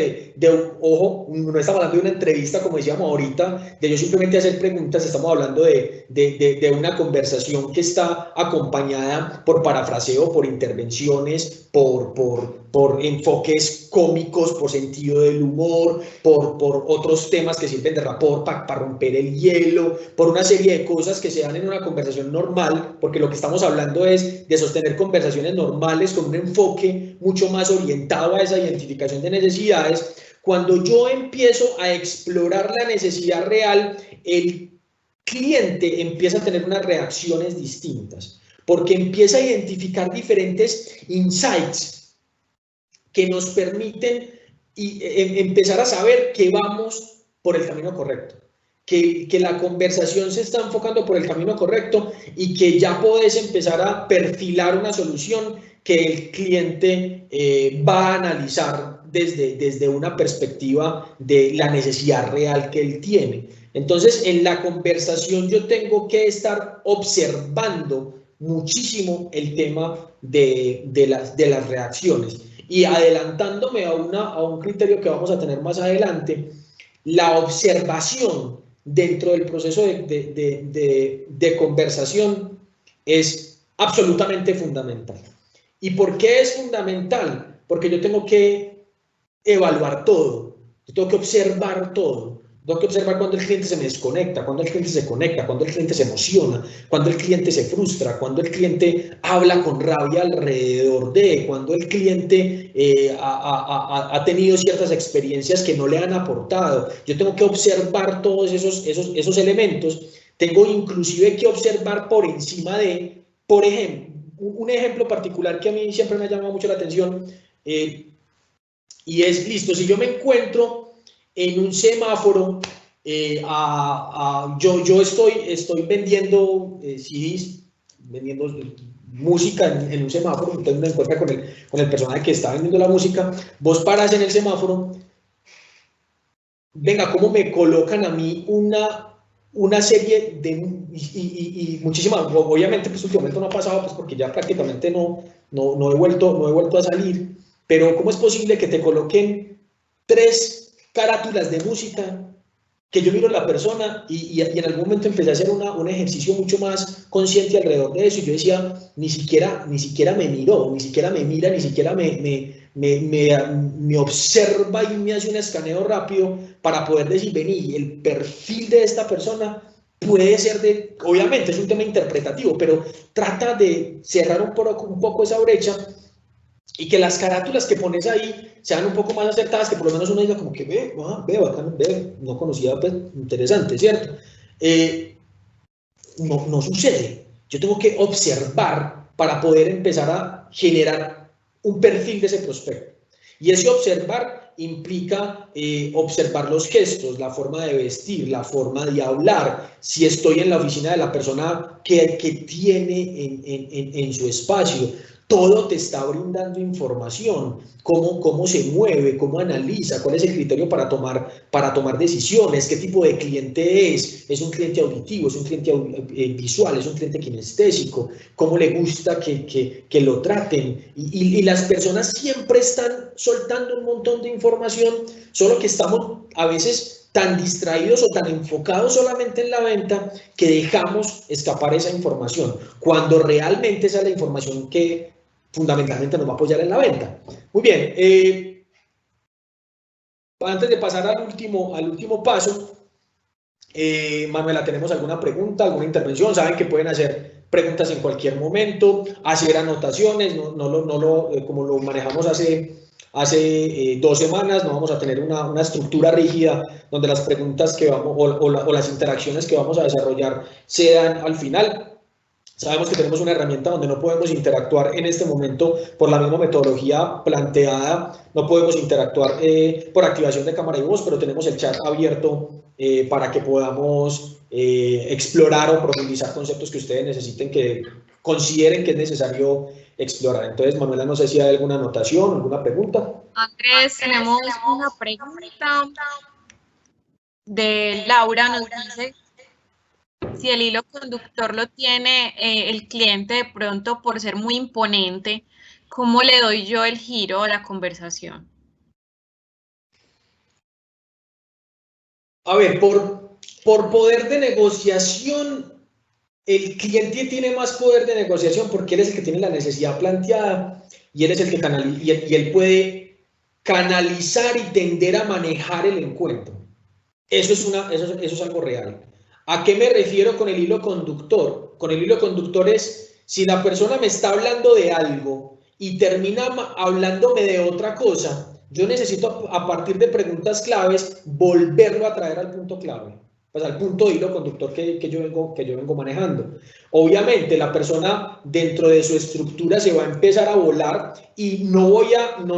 ojo, no estamos hablando de una entrevista, como decíamos ahorita, de yo simplemente hacer preguntas, estamos hablando de una conversación que está acompañada por parafraseo, por intervenciones, por enfoques cómicos, por sentido del humor, por otros temas que sirven de rapport para romper el hielo, por una serie de cosas que se dan en una conversación normal, porque lo que estamos hablando es de sostener conversaciones normales con un enfoque mucho más orientado a esa identificación de necesidades. Cuando yo empiezo a explorar la necesidad real, el cliente empieza a tener unas reacciones distintas, porque empieza a identificar diferentes insights que nos permiten empezar a saber que vamos por el camino correcto, que la conversación se está enfocando por el camino correcto y que ya podés empezar a perfilar una solución que el cliente va a analizar desde una perspectiva de la necesidad real que él tiene. Entonces, en la conversación yo tengo que estar observando muchísimo el tema de las reacciones. Y adelantándome a un criterio que vamos a tener más adelante, la observación dentro del proceso de conversación es absolutamente fundamental. ¿Y por qué es fundamental? Porque yo tengo que evaluar todo, yo tengo que observar todo. Tengo que observar cuando el cliente se me desconecta, cuando el cliente se conecta, cuando el cliente se emociona, cuando el cliente se frustra, cuando el cliente habla con rabia alrededor cuando el cliente ha tenido ciertas experiencias que no le han aportado. Yo tengo que observar todos esos elementos. Tengo inclusive que observar por encima por ejemplo, un ejemplo particular que a mí siempre me ha llamado mucho la atención, y es, listo, si yo me encuentro en un semáforo, yo estoy vendiendo CDs, vendiendo música en un semáforo, entonces me encuentra con el personaje que está vendiendo la música, vos paras en el semáforo, venga, ¿cómo me colocan a mí una serie y muchísimas, obviamente pues últimamente no ha pasado, pues porque ya prácticamente no he vuelto a salir, pero ¿cómo es posible que te coloquen 3 carátulas de música que yo miro a la persona y en algún momento empecé a hacer un ejercicio mucho más consciente alrededor de eso, y yo decía, ni siquiera me miró, ni siquiera me mira, ni siquiera me observa y me hace un escaneo rápido para poder decir, vení, el perfil de esta persona puede ser obviamente es un tema interpretativo, pero trata de cerrar un poco esa brecha y que las carátulas que pones ahí sean un poco más acertadas, que por lo menos uno diga como que ve, bacán, no conocía, pues interesante, ¿cierto? No sucede. Yo tengo que observar para poder empezar a generar un perfil de ese prospecto. Y ese observar implica observar los gestos, la forma de vestir, la forma de hablar, si estoy en la oficina de la persona que tiene en su espacio. Todo te está brindando información, cómo se mueve, cómo analiza, cuál es el criterio para tomar decisiones, qué tipo de cliente es un cliente auditivo, es un cliente visual, es un cliente kinestésico, cómo le gusta que lo traten. Y las personas siempre están soltando un montón de información, solo que estamos a veces tan distraídos o tan enfocados solamente en la venta que dejamos escapar esa información, cuando realmente esa es la información que fundamentalmente nos va a apoyar en la venta. Muy bien, antes de pasar al último paso, Manuela, ¿tenemos alguna pregunta, alguna intervención? Saben que pueden hacer preguntas en cualquier momento, hacer anotaciones, como lo manejamos hace 2 semanas, no vamos a tener una estructura rígida donde las preguntas que vamos o las interacciones que vamos a desarrollar sean al final. Sabemos que tenemos una herramienta donde no podemos interactuar en este momento por la misma metodología planteada, no podemos interactuar por activación de cámara y voz, pero tenemos el chat abierto para que podamos explorar o profundizar conceptos que ustedes necesiten, que consideren que es necesario explorar. Entonces, Manuela, no sé si hay alguna anotación, alguna pregunta. Andrés, tenemos una pregunta de Laura, nos dice: si el hilo conductor lo tiene el cliente de pronto por ser muy imponente, ¿cómo le doy yo el giro a la conversación? A ver, por poder de negociación, el cliente tiene más poder de negociación porque él es el que tiene la necesidad planteada y él es el que y él puede canalizar y tender a manejar el encuentro. Eso es algo real. ¿A qué me refiero con el hilo conductor? Con el hilo conductor es, si la persona me está hablando de algo y termina hablándome de otra cosa, yo necesito, a partir de preguntas claves, volverlo a traer al punto clave, pues al punto de hilo conductor que yo vengo manejando. Obviamente, la persona dentro de su estructura se va a empezar a volar y no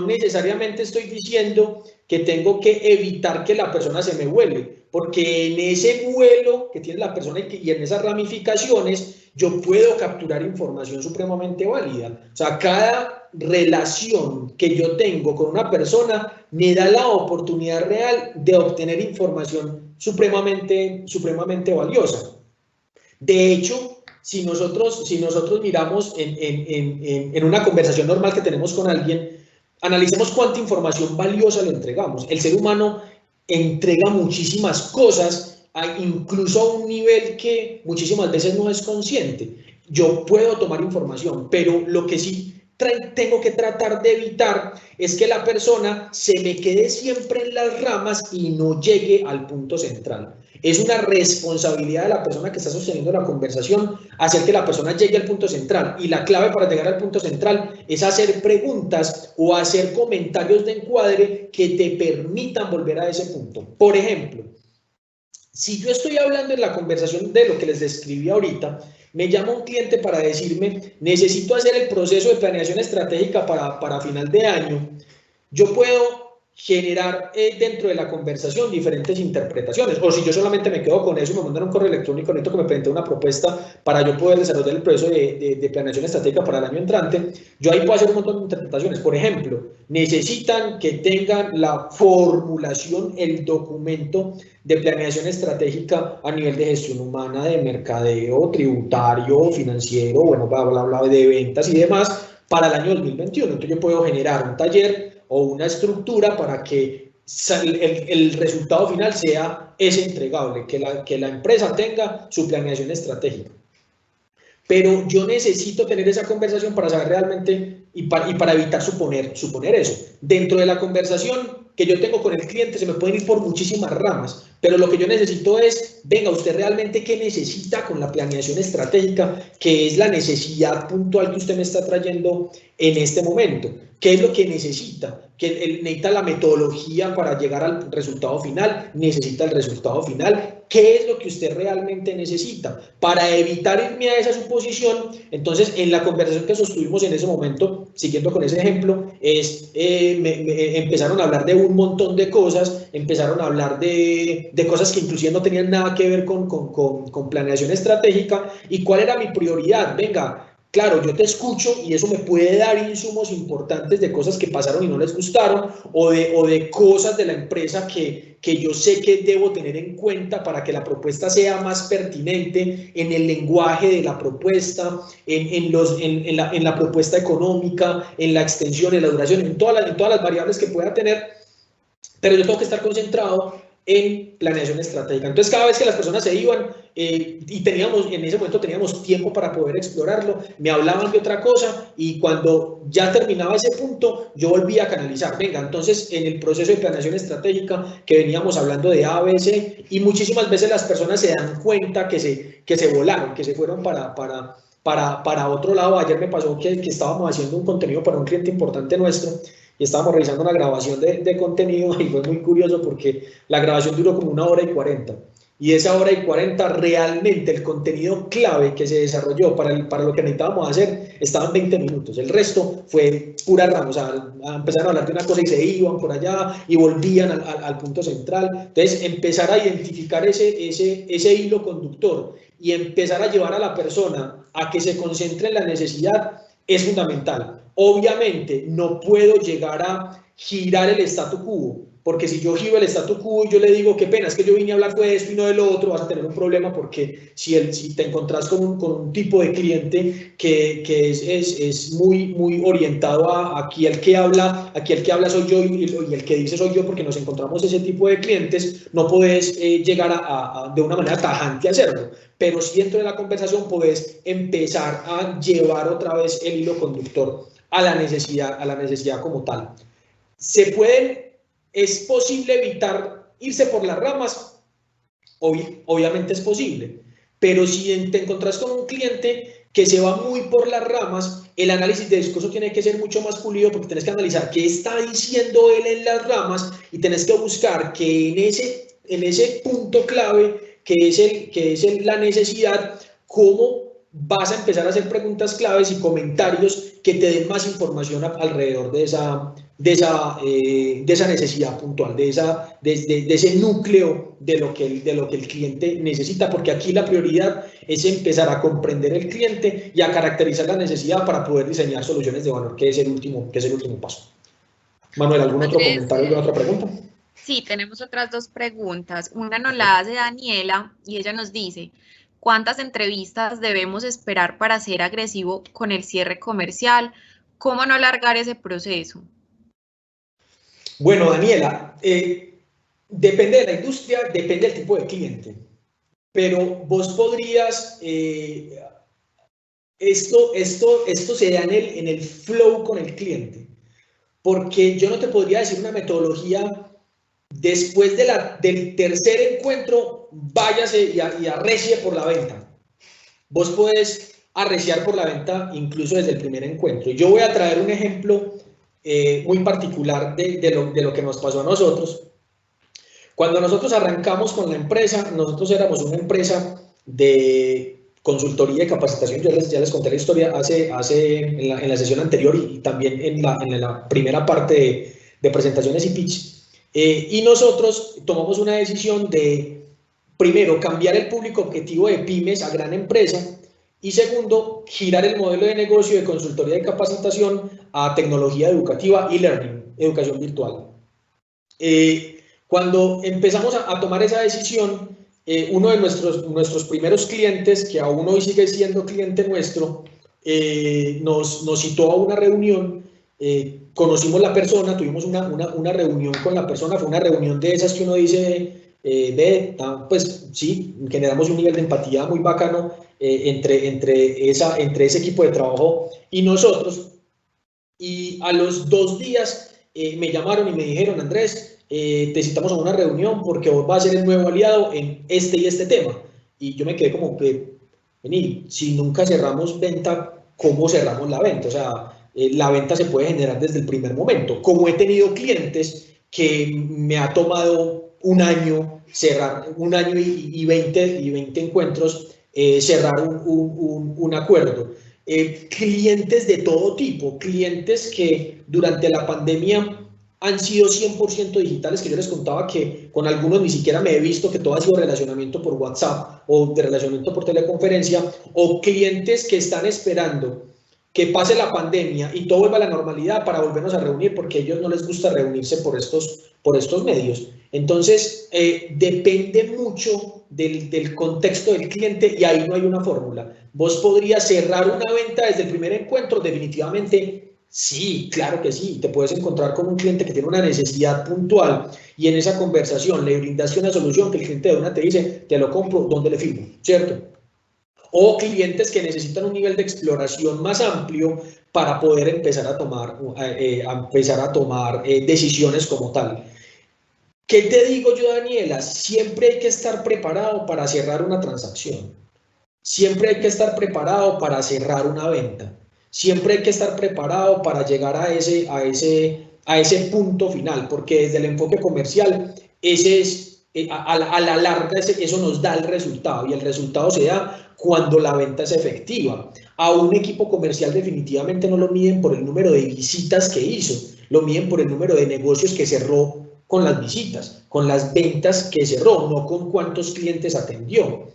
necesariamente estoy diciendo que tengo que evitar que la persona se me vuele, porque en ese vuelo que tiene la persona y en esas ramificaciones yo puedo capturar información supremamente válida. O sea, cada relación que yo tengo con una persona me da la oportunidad real de obtener información supremamente valiosa. De hecho, si nosotros miramos en una conversación normal que tenemos con alguien, analicemos cuánta información valiosa le entregamos. El ser humano entrega muchísimas cosas, incluso a un nivel que muchísimas veces no es consciente. Yo puedo tomar información, pero lo que sí tengo que tratar de evitar es que la persona se me quede siempre en las ramas y no llegue al punto central. Es una responsabilidad de la persona que está sosteniendo la conversación hacer que la persona llegue al punto central, y la clave para llegar al punto central es hacer preguntas o hacer comentarios de encuadre que te permitan volver a ese punto. Por ejemplo, si yo estoy hablando en la conversación de lo que les describí ahorita, me llama un cliente para decirme, necesito hacer el proceso de planeación estratégica para final de año, yo puedo generar dentro de la conversación diferentes interpretaciones, o si yo solamente me quedo con eso y me mandan un correo electrónico, necesito que me presente una propuesta para yo poder desarrollar el proceso de planeación estratégica para el año entrante, yo ahí puedo hacer un montón de interpretaciones. Por ejemplo, necesitan que tengan la formulación, el documento de planeación estratégica a nivel de gestión humana, de mercadeo, tributario, financiero, bueno, bla, bla, bla, de ventas y demás para el año 2021. Entonces yo puedo generar un taller o una estructura para que el resultado final sea ese entregable, que la empresa tenga su planeación estratégica. Pero yo necesito tener esa conversación para saber realmente y para evitar suponer eso. Dentro de la conversación que yo tengo con el cliente se me pueden ir por muchísimas ramas, pero lo que yo necesito es, venga, usted realmente qué necesita con la planeación estratégica, que es la necesidad puntual que usted me está trayendo en este momento. ¿Qué es lo que necesita? Que necesita la metodología para llegar al resultado final, necesita el resultado final. ¿Qué es lo que usted realmente necesita? Para evitar irme a esa suposición, entonces en la conversación que sostuvimos en ese momento, siguiendo con ese ejemplo, empezaron a hablar de un montón de cosas, empezaron a hablar de cosas que inclusive no tenían nada que ver con planeación estratégica. ¿Y cuál era mi prioridad? Venga, claro, yo te escucho y eso me puede dar insumos importantes de cosas que pasaron y no les gustaron, o de cosas de la empresa que yo sé que debo tener en cuenta para que la propuesta sea más pertinente en el lenguaje de la propuesta, en la propuesta económica, en la extensión, en la duración, en todas las variables que pueda tener, pero yo tengo que estar concentrado en planeación estratégica. Entonces, cada vez que las personas se iban y en ese momento teníamos tiempo para poder explorarlo, me hablaban de otra cosa y cuando ya terminaba ese punto, yo volvía a canalizar. Venga, entonces en el proceso de planeación estratégica que veníamos hablando de A, B, C, y muchísimas veces las personas se dan cuenta que se volaron, que se fueron para otro lado. Ayer me pasó que estábamos haciendo un contenido para un cliente importante nuestro y estábamos realizando una grabación de contenido y fue muy curioso porque la grabación duró como 1 hora y 40 y esa 1 hora y 40 realmente el contenido clave que se desarrolló para lo que necesitábamos hacer estaba en 20 minutos, el resto fue pura rama, o sea, empezaron a hablar de una cosa y se iban por allá y volvían al punto central. Entonces empezar a identificar ese hilo conductor y empezar a llevar a la persona a que se concentre en la necesidad es fundamental. Obviamente no puedo llegar a girar el statu quo, porque si yo giro el statu quo y yo le digo qué pena, es que yo vine a hablar de esto y no de lo otro, vas a tener un problema, porque si te encontrás con un tipo de cliente que es muy orientado a aquí el que habla soy yo y el que dice soy yo, porque nos encontramos ese tipo de clientes, no podés llegar de una manera tajante a hacerlo, pero si dentro de la conversación podés empezar a llevar otra vez el hilo conductor a la necesidad como tal. ¿Es posible evitar irse por las ramas? Obviamente es posible, pero si te encontrás con un cliente que se va muy por las ramas, el análisis de discurso tiene que ser mucho más pulido, porque tienes que analizar qué está diciendo él en las ramas y tienes que buscar que en ese punto clave que es la necesidad, cómo vas a empezar a hacer preguntas claves y comentarios que te den más información alrededor de esa necesidad puntual, de ese núcleo de lo que el cliente necesita, porque aquí la prioridad es empezar a comprender el cliente y a caracterizar la necesidad para poder diseñar soluciones de valor, que es el último paso. Manuel, ¿algún otro comentario, alguna otra pregunta? Sí, tenemos otras 2 preguntas. Una nos la hace Daniela y ella nos dice: ¿cuántas entrevistas debemos esperar para ser agresivo con el cierre comercial? ¿Cómo no alargar ese proceso? Bueno, Daniela, depende de la industria, depende del tipo de cliente, pero vos podrías, esto se da en el flow con el cliente, porque yo no te podría decir una metodología después del tercer encuentro, váyase y arrecie por la venta. Vos podés arreciar por la venta incluso desde el primer encuentro. Yo voy a traer un ejemplo muy particular de lo que nos pasó a nosotros. Cuando nosotros arrancamos con la empresa, nosotros éramos una empresa de consultoría y capacitación. Yo ya les conté la historia en la sesión anterior y también en la primera parte de presentaciones y pitch. Y nosotros tomamos una decisión de, primero, cambiar el público objetivo de pymes a gran empresa, y segundo, girar el modelo de negocio de consultoría y capacitación a tecnología educativa y learning, educación virtual. Cuando empezamos a tomar esa decisión, uno de nuestros primeros clientes, que aún hoy sigue siendo cliente nuestro, nos citó a una reunión. Conocimos la persona, tuvimos una reunión con la persona. Fue una reunión de esas que uno dice, pues sí, generamos un nivel de empatía muy bacano entre ese equipo de trabajo y nosotros. Y a los 2 días me llamaron y me dijeron: Andrés, te citamos a una reunión porque vos vas a ser el nuevo aliado en este y este tema. Y yo me quedé como que, vení, si nunca cerramos venta, ¿cómo cerramos la venta? O sea, la venta se puede generar desde el primer momento. Como he tenido clientes que me ha tomado un año cerrar, un año y 20 encuentros, cerrar un acuerdo. Clientes de todo tipo, clientes que durante la pandemia han sido 100% digitales, que yo les contaba que con algunos ni siquiera me he visto, que todo ha sido relacionamiento por WhatsApp o de relacionamiento por teleconferencia, o clientes que están esperando que pase la pandemia y todo vuelva a la normalidad para volvernos a reunir, porque a ellos no les gusta reunirse por estos medios. Entonces, depende mucho del contexto del cliente y ahí no hay una fórmula. ¿Vos podrías cerrar una venta desde el primer encuentro? Definitivamente sí, claro que sí. Te puedes encontrar con un cliente que tiene una necesidad puntual y en esa conversación le brindaste una solución que el cliente de una te dice, te lo compro, ¿dónde le firmo? ¿Cierto? O clientes que necesitan un nivel de exploración más amplio para poder empezar a tomar decisiones como tal. ¿Qué te digo yo, Daniela? Siempre hay que estar preparado para cerrar una transacción. Siempre hay que estar preparado para cerrar una venta. Siempre hay que estar preparado para llegar a ese punto final, porque desde el enfoque comercial, ese es, a la larga, eso nos da el resultado, y el resultado se da cuando la venta es efectiva. A un equipo comercial definitivamente no lo miden por el número de visitas que hizo, lo miden por el número de negocios que cerró con las visitas, con las ventas que cerró, no con cuántos clientes atendió.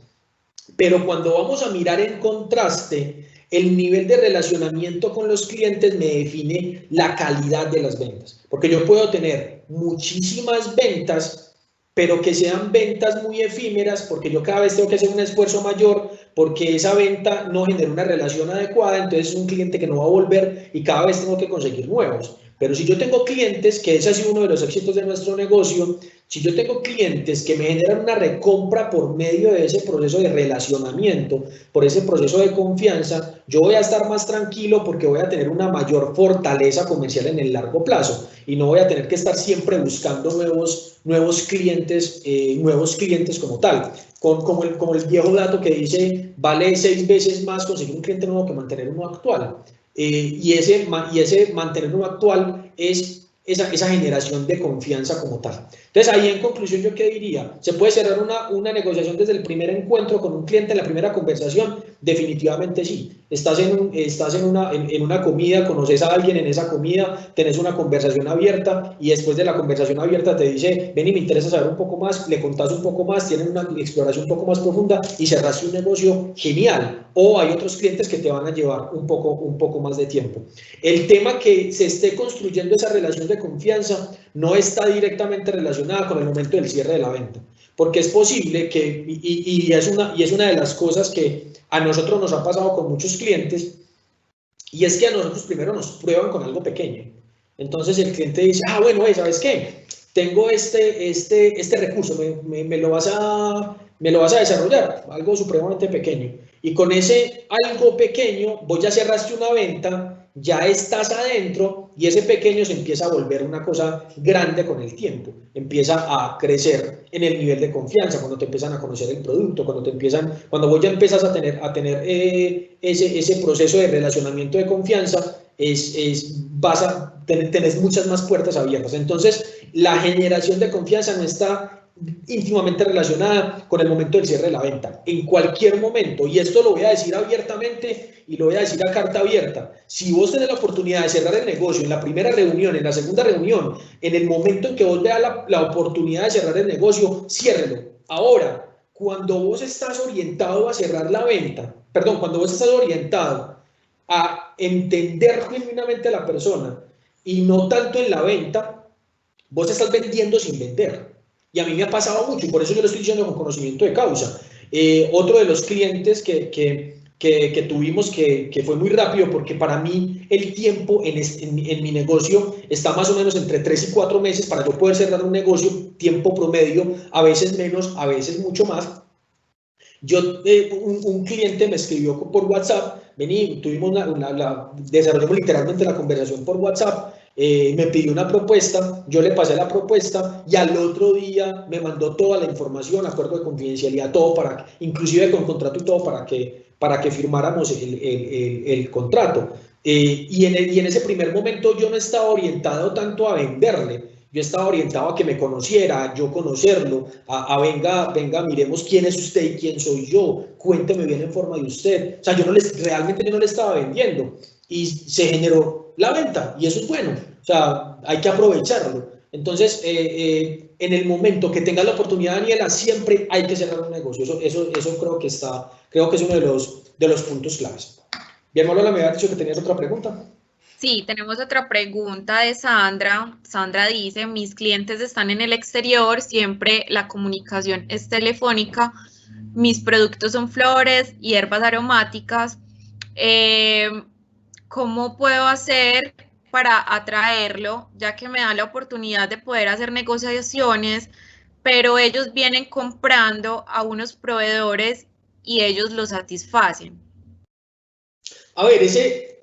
Pero cuando vamos a mirar en contraste, el nivel de relacionamiento con los clientes me define la calidad de las ventas. Porque yo puedo tener muchísimas ventas, pero que sean ventas muy efímeras, porque yo cada vez tengo que hacer un esfuerzo mayor, porque esa venta no genera una relación adecuada, entonces es un cliente que no va a volver y cada vez tengo que conseguir nuevos. Pero si yo tengo clientes, que ese ha sido uno de los éxitos de nuestro negocio, si yo tengo clientes que me generan una recompra por medio de ese proceso de relacionamiento, por ese proceso de confianza, yo voy a estar más tranquilo porque voy a tener una mayor fortaleza comercial en el largo plazo y no voy a tener que estar siempre buscando nuevos clientes como tal. Como el viejo dato que dice, vale 6 veces más conseguir un cliente nuevo que mantener uno actual. Y ese mantener uno actual es esa generación de confianza como tal. Entonces, ahí en conclusión, ¿yo qué diría? ¿Se puede cerrar una negociación desde el primer encuentro con un cliente, en la primera conversación? Definitivamente sí. Estás en una comida, conoces a alguien en esa comida, tenés una conversación abierta y después de la conversación abierta te dice, ven y me interesa saber un poco más, le contás un poco más, tienen una exploración un poco más profunda y cerraste un negocio genial. O hay otros clientes que te van a llevar un poco más de tiempo. El tema que se esté construyendo esa relación de confianza no está directamente relacionada con el momento del cierre de la venta, porque es posible que, y es una de las cosas que a nosotros nos ha pasado con muchos clientes, y es que a nosotros primero nos prueban con algo pequeño. Entonces el cliente dice, bueno, ¿sabes qué? Tengo este recurso, me lo vas a desarrollar, algo supremamente pequeño. Y con ese algo pequeño, vos ya cerraste una venta, ya estás adentro y ese pequeño se empieza a volver una cosa grande con el tiempo. Empieza a crecer en el nivel de confianza, cuando te empiezan a conocer el producto, cuando vos ya empiezas a tener ese proceso de relacionamiento de confianza, tenés muchas más puertas abiertas. Entonces, la generación de confianza no está íntimamente relacionada con el momento del cierre de la venta, en cualquier momento, y esto lo voy a decir abiertamente y lo voy a decir a carta abierta. Si vos tenés la oportunidad de cerrar el negocio en la primera reunión, en la segunda reunión, en el momento en que vos veas la oportunidad de cerrar el negocio, ciérrelo. Ahora, cuando vos estás orientado a cerrar la venta, perdón, cuando vos estás orientado a entender genuinamente a la persona y no tanto en la venta, vos estás vendiendo sin vender. Y a mí me ha pasado mucho, y por eso yo lo estoy diciendo con conocimiento de causa. Otro de los clientes que tuvimos que fue muy rápido, porque para mí el tiempo en mi negocio está más o menos entre 3 y 4 meses para yo poder cerrar un negocio, tiempo promedio, a veces menos, a veces mucho más. Un cliente me escribió por WhatsApp, vení, desarrollamos literalmente la conversación por WhatsApp, me pidió una propuesta, yo le pasé la propuesta y al otro día me mandó toda la información, acuerdo de confidencialidad, todo inclusive con contrato y todo para que firmáramos el contrato. Y en ese primer momento yo no estaba orientado tanto a venderle, yo estaba orientado a que me conociera, a yo conocerlo, venga, miremos quién es usted y quién soy yo, cuénteme bien en forma de usted. O sea, realmente yo no le estaba vendiendo y se generó la venta y eso es bueno, o sea, hay que aprovecharlo. Entonces, en el momento que tengas la oportunidad, Daniela, siempre hay que cerrar un negocio. Eso creo que es uno de los puntos claves. Bien, Malola, me había dicho que tenías otra pregunta. Sí, tenemos otra pregunta de Sandra. Sandra dice, mis clientes están en el exterior, siempre la comunicación es telefónica, mis productos son flores, hierbas aromáticas. ¿Cómo puedo hacer para atraerlo, ya que me da la oportunidad de poder hacer negociaciones, pero ellos vienen comprando a unos proveedores y ellos lo satisfacen? A ver, ese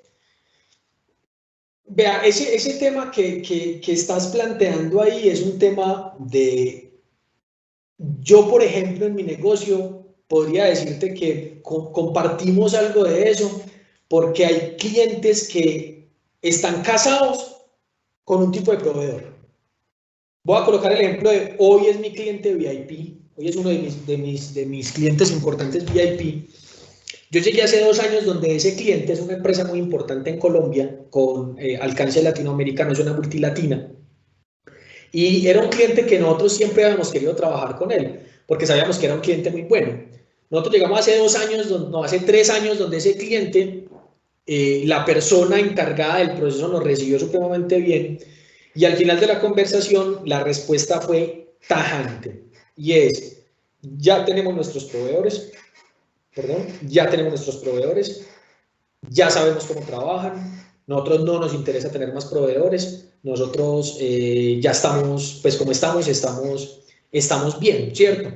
tema que estás planteando ahí es un tema yo, por ejemplo, en mi negocio podría decirte que compartimos algo de eso porque hay clientes que están casados con un tipo de proveedor. Voy a colocar el ejemplo de hoy es mi cliente VIP, hoy es uno de mis clientes importantes VIP. Yo llegué hace 2 años donde ese cliente es una empresa muy importante en Colombia con alcance latinoamericano, es una multilatina. Y era un cliente que nosotros siempre habíamos querido trabajar con él, porque sabíamos que era un cliente muy bueno. Nosotros llegamos hace 2 años, no, hace 3 años, donde ese cliente, la persona encargada del proceso nos recibió supremamente bien y al final de la conversación la respuesta fue tajante y es, ya tenemos nuestros proveedores, ya sabemos cómo trabajan, nosotros no nos interesa tener más proveedores, nosotros ya estamos, pues como estamos bien, ¿cierto?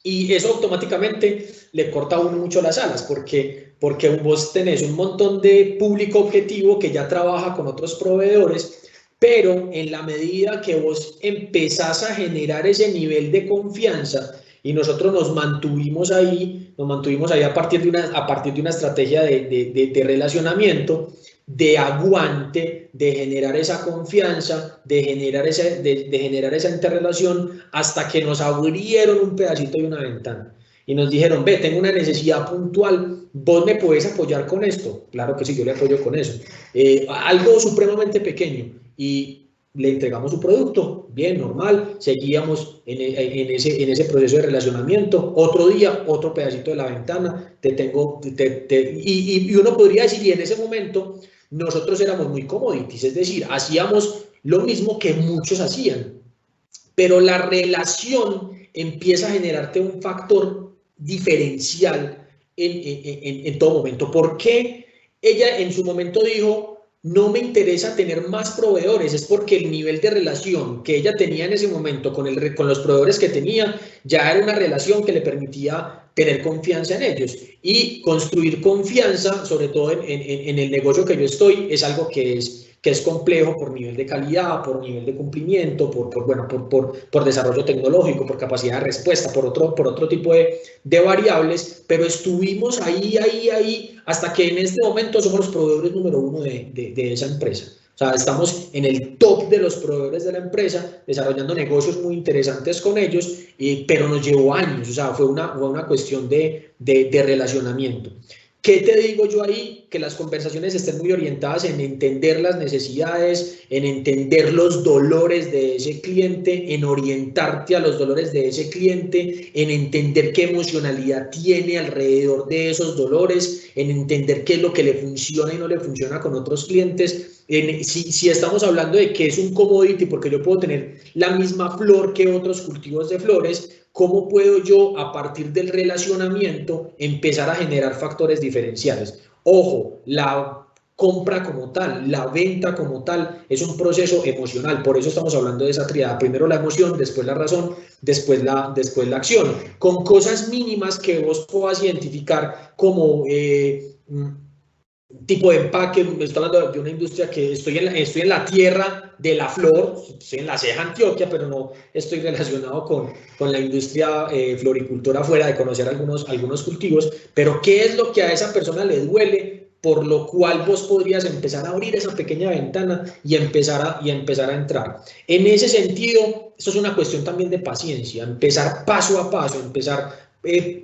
Y eso automáticamente le corta a uno mucho las alas, porque vos tenés un montón de público objetivo que ya trabaja con otros proveedores, pero en la medida que vos empezás a generar ese nivel de confianza, y nosotros nos mantuvimos ahí a partir de una estrategia de relacionamiento, de aguante, de generar esa confianza, de generar esa interrelación, hasta que nos abrieron un pedacito de una ventana y nos dijeron, ve, tengo una necesidad puntual, ¿vos me podés apoyar con esto? Claro que sí, yo le apoyo con eso. Algo supremamente pequeño y le entregamos su producto, bien, normal, seguíamos en ese proceso de relacionamiento, otro día, otro pedacito de la ventana, y uno podría decir, y en ese momento nosotros éramos muy commodities, es decir, hacíamos lo mismo que muchos hacían, pero la relación empieza a generarte un factor diferencial en todo momento. ¿Por qué ella en su momento dijo, no me interesa tener más proveedores? Es porque el nivel de relación que ella tenía en ese momento con los proveedores que tenía ya era una relación que le permitía tener confianza en ellos, y construir confianza, sobre todo en el negocio que yo estoy, es algo que es complejo por nivel de calidad, por nivel de cumplimiento, por desarrollo tecnológico, por capacidad de respuesta, por otro tipo de variables, pero estuvimos ahí, hasta que en este momento somos los proveedores número 1 de esa empresa. O sea, estamos en el top de los proveedores de la empresa, desarrollando negocios muy interesantes con ellos, pero nos llevó años, o sea, fue una cuestión de relacionamiento. ¿Qué te digo yo ahí? Que las conversaciones estén muy orientadas en entender las necesidades, en entender los dolores de ese cliente, en orientarte a los dolores de ese cliente, en entender qué emocionalidad tiene alrededor de esos dolores, en entender qué es lo que le funciona y no le funciona con otros clientes. Si estamos hablando de que es un commodity, porque yo puedo tener la misma flor que otros cultivos de flores, ¿cómo puedo yo, a partir del relacionamiento, empezar a generar factores diferenciales? Ojo, la compra como tal, la venta como tal, es un proceso emocional. Por eso estamos hablando de esa triada. Primero la emoción, después la razón, después la acción. Con cosas mínimas que vos puedas identificar como tipo de empaque, estoy hablando de una industria que estoy en la tierra de la flor, estoy en la ceja Antioquia, pero no estoy relacionado con la industria floricultora fuera de conocer algunos cultivos, pero ¿qué es lo que a esa persona le duele? Por lo cual vos podrías empezar a abrir esa pequeña ventana y empezar a entrar. En ese sentido, esto es una cuestión también de paciencia, empezar paso a paso, empezar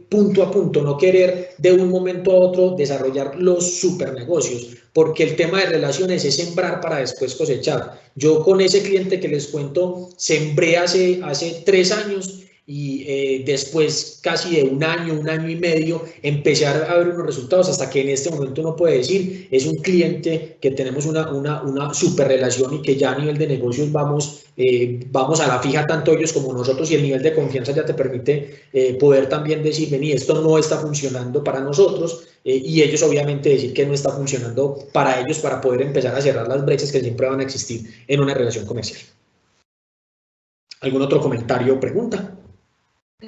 punto a punto, no querer de un momento a otro desarrollar los super negocios, porque el tema de relaciones es sembrar para después cosechar. Yo con ese cliente que les cuento, sembré hace 3 años y después casi de un año y medio, empecé a ver unos resultados hasta que en este momento uno puede decir, es un cliente que tenemos una super relación y que ya a nivel de negocios vamos a la fija tanto ellos como nosotros y el nivel de confianza ya te permite poder también decir, vení, esto no está funcionando para nosotros y ellos obviamente decir que no está funcionando para ellos para poder empezar a cerrar las brechas que siempre van a existir en una relación comercial. ¿Algún otro comentario o pregunta?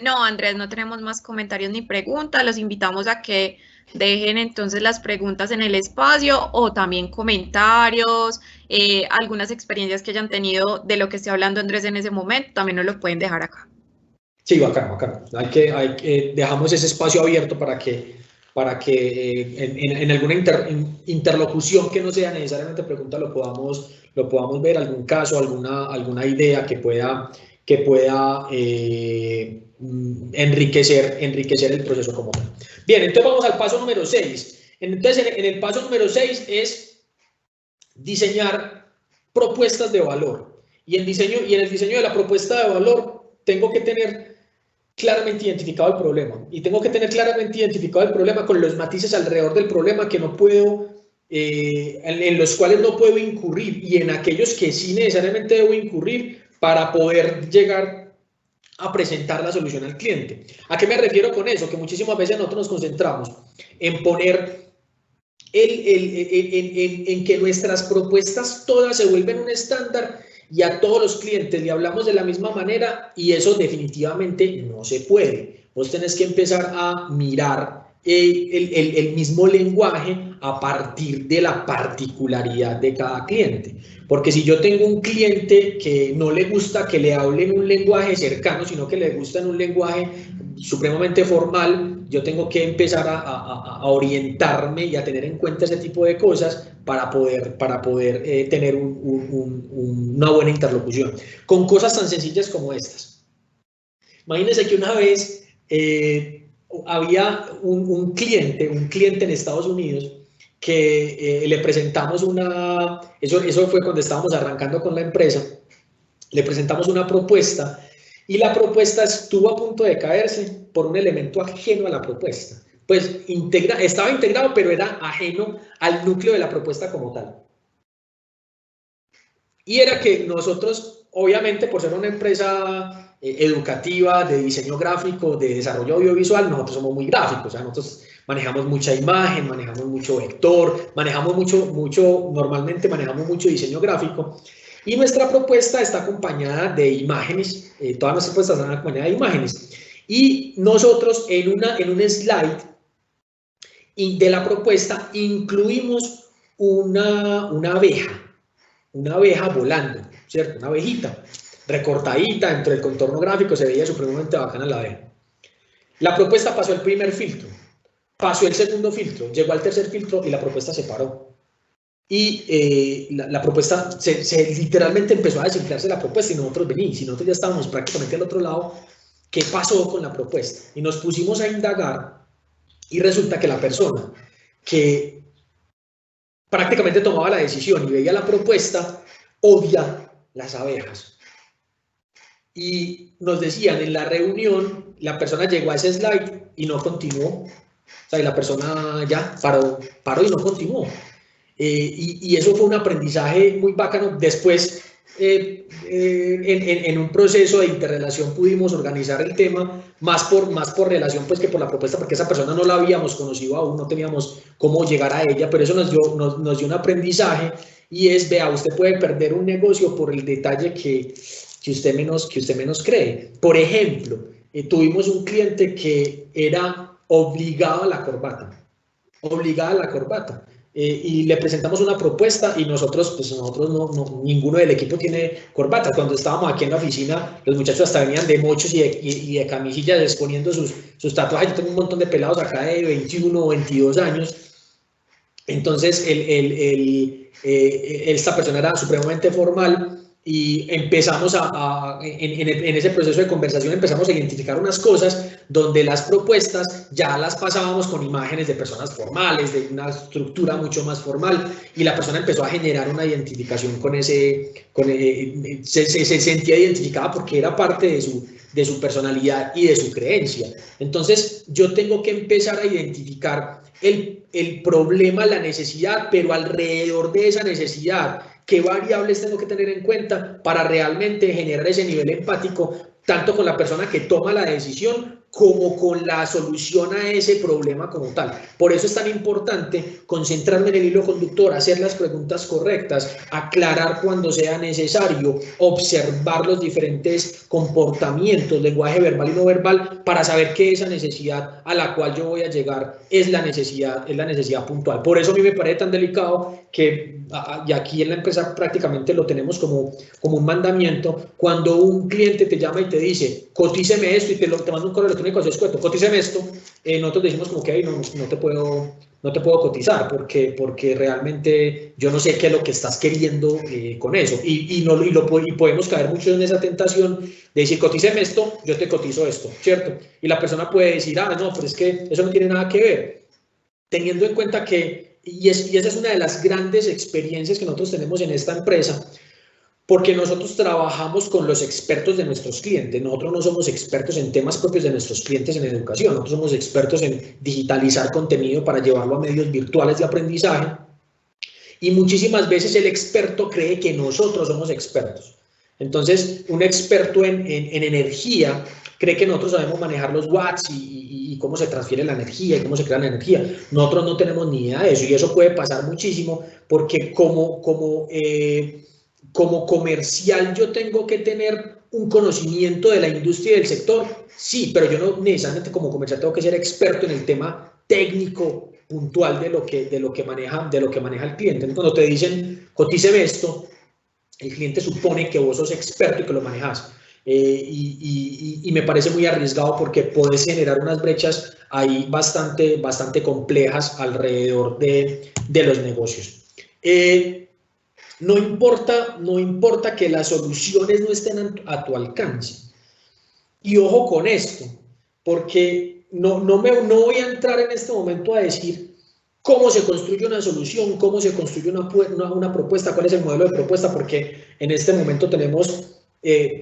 No, Andrés, no tenemos más comentarios ni preguntas. Los invitamos a que dejen entonces las preguntas en el espacio o también comentarios, algunas experiencias que hayan tenido de lo que esté hablando Andrés en ese momento, también nos lo pueden dejar acá. Sí, bacán. Dejamos ese espacio abierto para que en alguna interlocución que no sea necesariamente pregunta lo podamos ver, algún caso, alguna idea que pueda enriquecer el proceso como tal. Bien, entonces vamos al paso número 6. Entonces, en el paso número 6 es diseñar propuestas de valor. Y en el diseño de la propuesta de valor tengo que tener claramente identificado el problema. Y tengo que tener claramente identificado el problema con los matices alrededor del problema que no puedo, en los cuales no puedo incurrir y en aquellos que sí necesariamente debo incurrir para poder llegar a presentar la solución al cliente. ¿A qué me refiero con eso? Que muchísimas veces nosotros nos concentramos en poner en que nuestras propuestas todas se vuelven un estándar y a todos los clientes le hablamos de la misma manera y eso definitivamente no se puede. Vos tenés que empezar a mirar el mismo lenguaje a partir de la particularidad de cada cliente. Porque si yo tengo un cliente que no le gusta que le hablen un lenguaje cercano, sino que le gusta en un lenguaje supremamente formal, yo tengo que empezar a orientarme y a tener en cuenta ese tipo de cosas para poder tener una buena interlocución. Con cosas tan sencillas como estas. Imagínense que una vez había un cliente en Estados Unidos que le presentamos eso fue cuando estábamos arrancando con la empresa, le presentamos una propuesta y la propuesta estuvo a punto de caerse por un elemento ajeno a la propuesta. Pues estaba integrado, pero era ajeno al núcleo de la propuesta como tal. Y era que nosotros, obviamente, por ser una empresa educativa, de diseño gráfico, de desarrollo audiovisual, nosotros somos muy gráficos, o sea, nosotros manejamos mucha imagen, manejamos mucho vector, normalmente manejamos mucho diseño gráfico. Y nuestra propuesta está acompañada de imágenes, todas nuestras propuestas están acompañadas de imágenes. Y nosotros en un slide de la propuesta incluimos una abeja volando, ¿cierto? Una abejita recortadita dentro del contorno gráfico, se veía supremamente bacana la abeja. La propuesta pasó el primer filtro, pasó el segundo filtro, llegó al tercer filtro y la propuesta se paró. Y la propuesta, literalmente empezó a desinflarse la propuesta y nosotros ya estábamos prácticamente al otro lado. ¿Qué pasó con la propuesta? Y nos pusimos a indagar y resulta que la persona que prácticamente tomaba la decisión y veía la propuesta odia las abejas. Y nos decían en la reunión, la persona llegó a ese slide y no continuó. O sea, y la persona ya paró y no continuó. Y eso fue un aprendizaje muy bacano. Después, en un proceso de interrelación pudimos organizar el tema más por relación pues que por la propuesta, porque esa persona no la habíamos conocido aún, no teníamos cómo llegar a ella, pero eso nos dio un aprendizaje y es, vea, usted puede perder un negocio por el detalle que usted menos cree. Por ejemplo, tuvimos un cliente que era obligado a la corbata. y le presentamos una propuesta y nosotros ninguno del equipo tiene corbata. Cuando estábamos aquí en la oficina, los muchachos hasta venían de mochos y de camisillas exponiendo sus tatuajes. Yo tengo un montón de pelados acá de 21 o 22 años. Entonces, esta persona era supremamente formal y empezamos en ese proceso de conversación empezamos a identificar unas cosas donde las propuestas ya las pasábamos con imágenes de personas formales, de una estructura mucho más formal, y la persona empezó a generar una identificación se sentía identificada porque era parte de su personalidad y de su creencia. Entonces, yo tengo que empezar a identificar el problema, la necesidad, pero alrededor de esa necesidad, ¿qué variables tengo que tener en cuenta para realmente generar ese nivel empático, tanto con la persona que toma la decisión como con la solución a ese problema como tal? Por eso es tan importante concentrarme en el hilo conductor, hacer las preguntas correctas, aclarar cuando sea necesario, observar los diferentes comportamientos, lenguaje verbal y no verbal, para saber que esa necesidad a la cual yo voy a llegar es la necesidad puntual. Por eso a mí me parece tan delicado que, y aquí en la empresa prácticamente lo tenemos como un mandamiento, cuando un cliente te llama y te dice, cotíceme esto, y te manda un correo electrónico, cotíceme esto, nosotros decimos como que no te puedo cotizar porque realmente yo no sé qué es lo que estás queriendo con eso, y podemos caer mucho en esa tentación de decir, cotíceme esto, yo te cotizo esto, ¿cierto? Y la persona puede decir, no, pero es que eso no tiene nada que ver, teniendo en cuenta que, y esa es una de las grandes experiencias que nosotros tenemos en esta empresa, porque nosotros trabajamos con los expertos de nuestros clientes. Nosotros no somos expertos en temas propios de nuestros clientes en educación. Nosotros somos expertos en digitalizar contenido para llevarlo a medios virtuales de aprendizaje. Y muchísimas veces el experto cree que nosotros somos expertos. Entonces, un experto en energía cree que nosotros sabemos manejar los watts y cómo se transfiere la energía y cómo se crea la energía. Nosotros no tenemos ni idea de eso, y eso puede pasar muchísimo porque como comercial yo tengo que tener un conocimiento de la industria y del sector, sí, pero yo no necesariamente como comercial tengo que ser experto en el tema técnico puntual de lo que maneja el cliente. Entonces, cuando te dicen cotíceme esto, el cliente supone que vos sos experto y que lo manejas, y me parece muy arriesgado porque puedes generar unas brechas ahí bastante complejas alrededor de los negocios. No importa que las soluciones no estén a tu alcance. Y ojo con esto, porque no voy a entrar en este momento a decir cómo se construye una solución, cómo se construye una propuesta, cuál es el modelo de propuesta, porque en este momento tenemos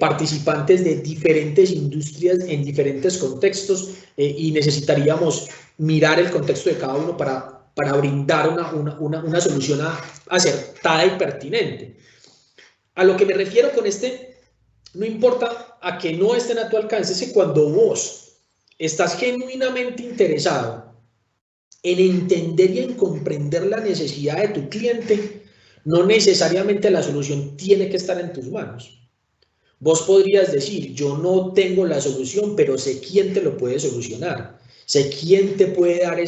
participantes de diferentes industrias en diferentes contextos, y necesitaríamos mirar el contexto de cada uno para brindar una solución acertada y pertinente. A lo que me refiero con no importa a que no estén a tu alcance, es que cuando vos estás genuinamente interesado en entender y en comprender la necesidad de tu cliente, no necesariamente la solución tiene que estar en tus manos. Vos podrías decir, yo no tengo la solución, pero sé quién te lo puede solucionar, sé quién te puede dar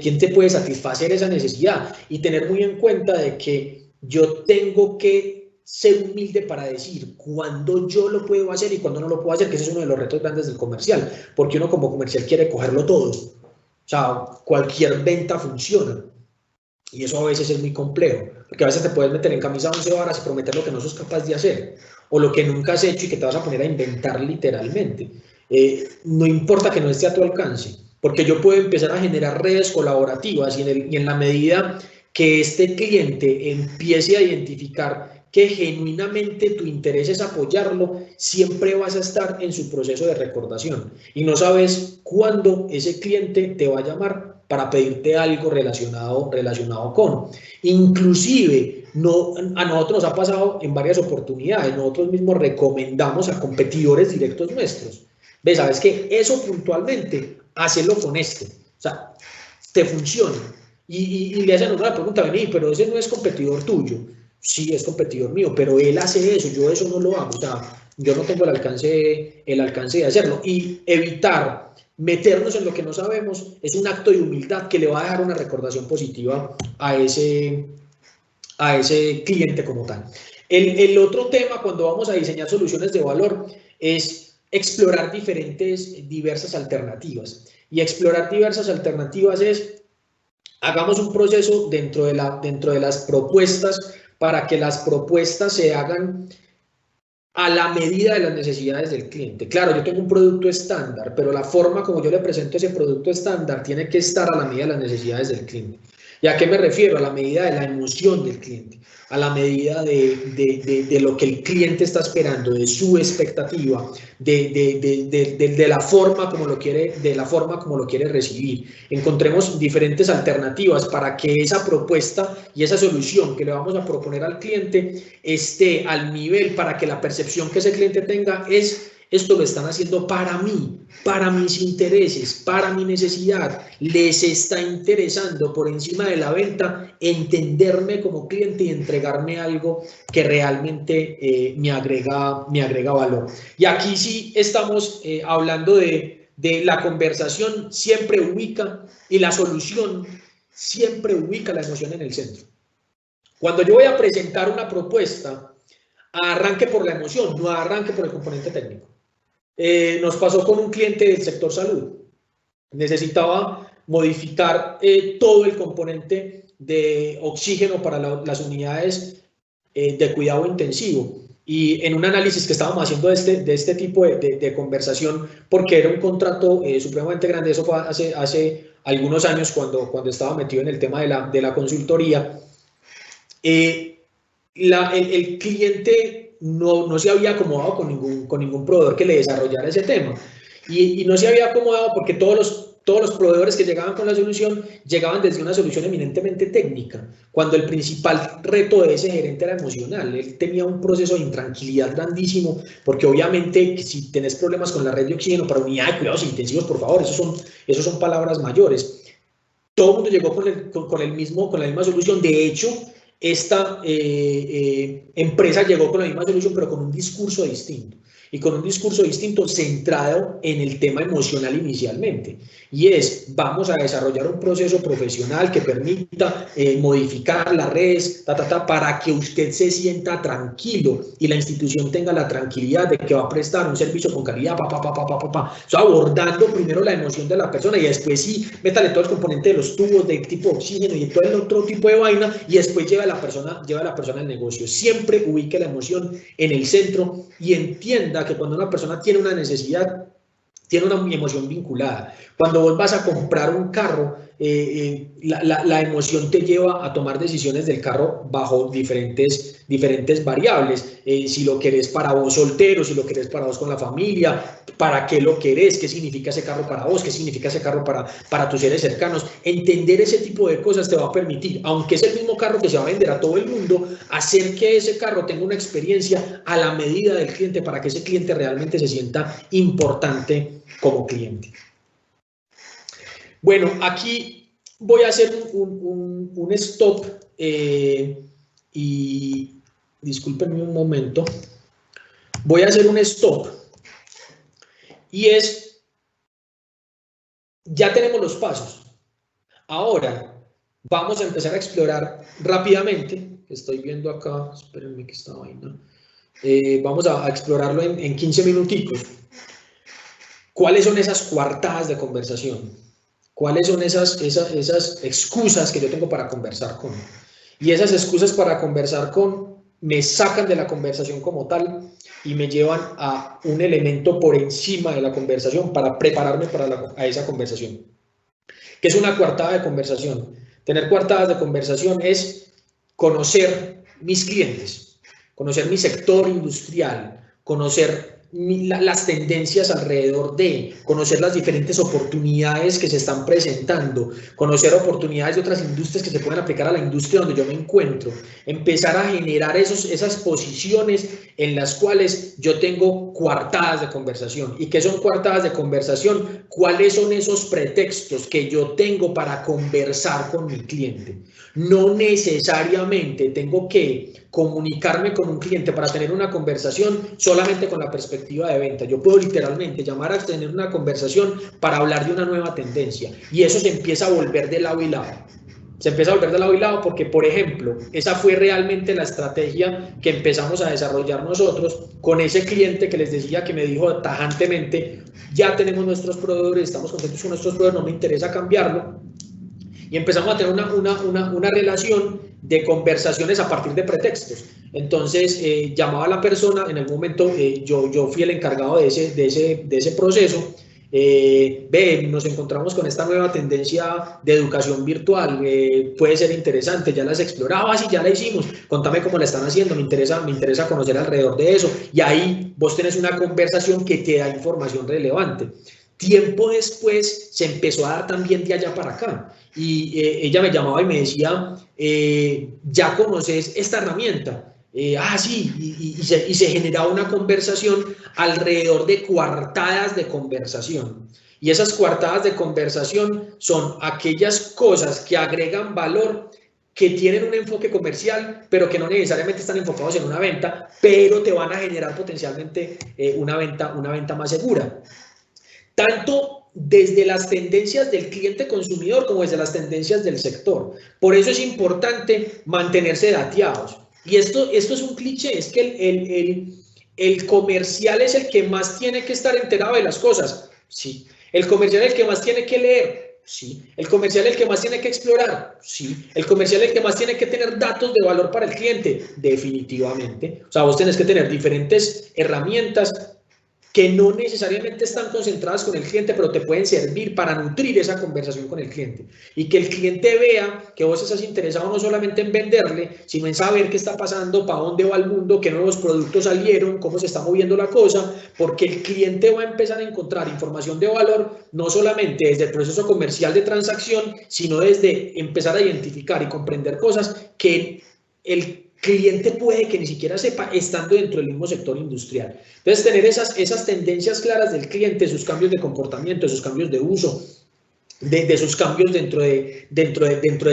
quién te puede satisfacer esa necesidad, y tener muy en cuenta de que yo tengo que ser humilde para decir cuándo yo lo puedo hacer y cuándo no lo puedo hacer, que ese es uno de los retos grandes del comercial, porque uno como comercial quiere cogerlo todo, o sea, cualquier venta funciona, y eso a veces es muy complejo, porque a veces te puedes meter en camisa 11 varas y prometer lo que no sos capaz de hacer, o lo que nunca has hecho y que te vas a poner a inventar literalmente. No importa que no esté a tu alcance, porque yo puedo empezar a generar redes colaborativas, y en la medida que este cliente empiece a identificar que genuinamente tu interés es apoyarlo, siempre vas a estar en su proceso de recordación, y no sabes cuándo ese cliente te va a llamar para pedirte algo relacionado con. Inclusive, a nosotros nos ha pasado en varias oportunidades, nosotros mismos recomendamos a competidores directos nuestros. ¿Ves? ¿Sabes qué? Eso puntualmente, hacelo con o sea, te funciona. Y le hacen una pregunta, vení, pero ese no es competidor tuyo. Sí, es competidor mío, pero él hace eso, yo eso no lo hago. O sea, yo no tengo el alcance de hacerlo. Y evitar meternos en lo que no sabemos es un acto de humildad que le va a dejar una recordación positiva a ese cliente como tal. El otro tema cuando vamos a diseñar soluciones de valor es explorar diversas alternativas. Y explorar diversas alternativas es, hagamos un proceso dentro de las propuestas para que las propuestas se hagan a la medida de las necesidades del cliente. Claro, yo tengo un producto estándar, pero la forma como yo le presento ese producto estándar tiene que estar a la medida de las necesidades del cliente. ¿Y a qué me refiero? A la medida de la emoción del cliente, a la medida de lo que el cliente está esperando, de su expectativa, de la forma como lo quiere recibir. Encontremos diferentes alternativas para que esa propuesta y esa solución que le vamos a proponer al cliente esté al nivel para que la percepción que ese cliente tenga es: esto lo están haciendo para mí, para mis intereses, para mi necesidad. Les está interesando por encima de la venta entenderme como cliente y entregarme algo que realmente me agrega valor. Y aquí sí estamos hablando de la conversación siempre ubica y la solución siempre ubica la emoción en el centro. Cuando yo voy a presentar una propuesta, arranque por la emoción, no arranque por el componente técnico. Nos pasó con un cliente del sector salud. Necesitaba modificar todo el componente de oxígeno para las unidades de cuidado intensivo. Y en un análisis que estábamos haciendo de este tipo de conversación, porque era un contrato supremamente grande, eso fue hace algunos años cuando estaba metido en el tema de la consultoría, el cliente no se había acomodado con ningún proveedor que le desarrollara ese tema. Y no se había acomodado porque todos los proveedores que llegaban con la solución llegaban desde una solución eminentemente técnica, cuando el principal reto de ese gerente era emocional. Él tenía un proceso de intranquilidad grandísimo, porque obviamente si tenés problemas con la red de oxígeno para unidad de cuidados intensivos, por favor, esos son palabras mayores. Todo el mundo llegó con la misma solución. De hecho, esta empresa llegó con la misma solución, pero con un discurso distinto. Y con un discurso distinto centrado en el tema emocional inicialmente. Y es: vamos a desarrollar un proceso profesional que permita modificar las redes, para que usted se sienta tranquilo y la institución tenga la tranquilidad de que va a prestar un servicio con calidad, O sea, abordando primero la emoción de la persona y después sí, métale todo el componente de los tubos de tipo oxígeno y todo el otro tipo de vaina, y después lleva a la persona al negocio. Siempre ubique la emoción en el centro y entienda que cuando una persona tiene una necesidad, tiene una emoción vinculada. Cuando vos vas a comprar un carro, la emoción te lleva a tomar decisiones del carro bajo diferentes variables. Si lo querés para vos soltero, si lo querés para vos con la familia, para qué lo querés, qué significa ese carro para vos, qué significa ese carro para tus seres cercanos. Entender ese tipo de cosas te va a permitir, aunque es el mismo carro que se va a vender a todo el mundo, hacer que ese carro tenga una experiencia a la medida del cliente, para que ese cliente realmente se sienta importante como cliente. Bueno, aquí voy a hacer un stop y discúlpenme un momento. Voy a hacer un stop y es: ya tenemos los pasos. Ahora vamos a empezar a explorar rápidamente. Estoy viendo acá, espérenme que esta vaina. Vamos a explorarlo en 15 minuticos. ¿Cuáles son esas coartadas de conversación? ¿Cuáles son esas excusas que yo tengo para conversar con? Y esas excusas para conversar con me sacan de la conversación como tal y me llevan a un elemento por encima de la conversación para prepararme a esa conversación. ¿Qué es una coartada de conversación? Tener coartadas de conversación es conocer mis clientes, conocer mi sector industrial, conocer las tendencias alrededor de, conocer las diferentes oportunidades que se están presentando, conocer oportunidades de otras industrias que se pueden aplicar a la industria donde yo me encuentro, empezar a generar esas posiciones en las cuales yo tengo coartadas de conversación. ¿Y qué son coartadas de conversación? ¿Cuáles son esos pretextos que yo tengo para conversar con mi cliente? No necesariamente tengo que comunicarme con un cliente para tener una conversación solamente con la perspectiva de venta. Yo puedo literalmente llamar a tener una conversación para hablar de una nueva tendencia y eso se empieza a volver de lado y lado. Se empieza a volver de lado y lado porque, por ejemplo, esa fue realmente la estrategia que empezamos a desarrollar nosotros con ese cliente que les decía, que me dijo tajantemente, ya tenemos nuestros proveedores, estamos contentos con nuestros proveedores, no me interesa cambiarlo. Y empezamos a tener una relación de conversaciones a partir de pretextos. Entonces, llamaba a la persona, en algún momento yo fui el encargado de ese proceso. Nos encontramos con esta nueva tendencia de educación virtual, puede ser interesante, ya las explorabas y ya la hicimos, contame cómo la están haciendo, me interesa conocer alrededor de eso, y ahí vos tenés una conversación que te da información relevante. Tiempo después se empezó a dar también de allá para acá, y ella me llamaba y me decía, ya conoces esta herramienta. Sí, y se generaba una conversación alrededor de coartadas de conversación. Y esas coartadas de conversación son aquellas cosas que agregan valor, que tienen un enfoque comercial, pero que no necesariamente están enfocados en una venta, pero te van a generar potencialmente una venta más segura. Tanto desde las tendencias del cliente consumidor como desde las tendencias del sector. Por eso es importante mantenerse dateados. Y esto es un cliché, es que el comercial es el que más tiene que estar enterado de las cosas. Sí. El comercial es el que más tiene que leer. Sí. El comercial es el que más tiene que explorar. Sí. El comercial es el que más tiene que tener datos de valor para el cliente. Definitivamente. O sea, vos tenés que tener diferentes herramientas que no necesariamente están concentradas con el cliente, pero te pueden servir para nutrir esa conversación con el cliente. Y que el cliente vea que vos estás interesado no solamente en venderle, sino en saber qué está pasando, para dónde va el mundo, qué nuevos productos salieron, cómo se está moviendo la cosa, porque el cliente va a empezar a encontrar información de valor, no solamente desde el proceso comercial de transacción, sino desde empezar a identificar y comprender cosas que el cliente puede que ni siquiera sepa estando dentro del mismo sector industrial. Entonces, tener esas tendencias claras del cliente, sus cambios de comportamiento, sus cambios de uso, de sus cambios dentro de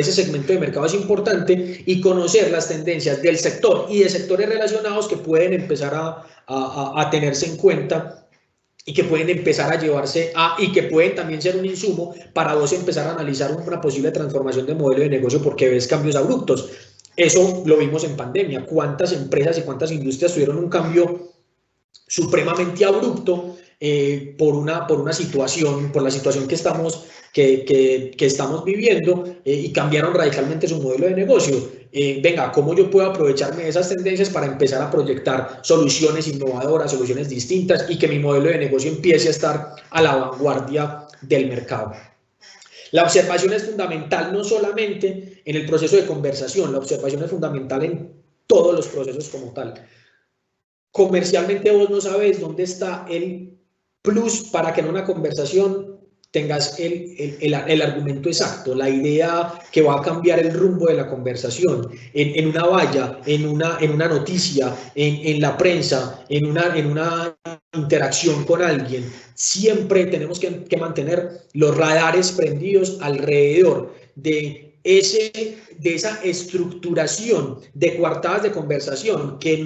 ese segmento de mercado es importante, y conocer las tendencias del sector y de sectores relacionados que pueden empezar a tenerse en cuenta y que pueden empezar a llevarse y que pueden también ser un insumo para vos empezar a analizar una posible transformación de modelo de negocio porque ves cambios abruptos. Eso lo vimos en pandemia. ¿Cuántas empresas y cuántas industrias tuvieron un cambio supremamente abrupto por la situación que estamos viviendo y cambiaron radicalmente su modelo de negocio? Venga, ¿cómo yo puedo aprovecharme de esas tendencias para empezar a proyectar soluciones innovadoras, soluciones distintas y que mi modelo de negocio empiece a estar a la vanguardia del mercado? La observación es fundamental no solamente en el proceso de conversación, la observación es fundamental en todos los procesos como tal. Comercialmente vos no sabes dónde está el plus para que en una conversación tengas el argumento exacto, la idea que va a cambiar el rumbo de la conversación, en una valla, en una noticia, en la prensa, en una interacción con alguien. Siempre tenemos que mantener los radares prendidos alrededor de esa estructuración de coartadas de conversación, que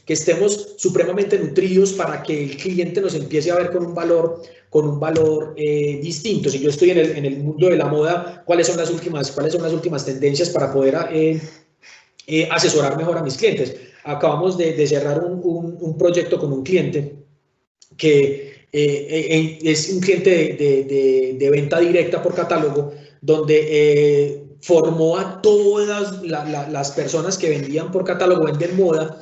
estemos supremamente nutridos para que el cliente nos empiece a ver con un valor distinto. Si yo estoy en el mundo de la moda, ¿cuáles son las últimas tendencias para poder asesorar mejor a mis clientes? Acabamos de cerrar un proyecto con un cliente que es un cliente de venta directa por catálogo, donde formó a todas las personas que vendían por catálogo, venden moda,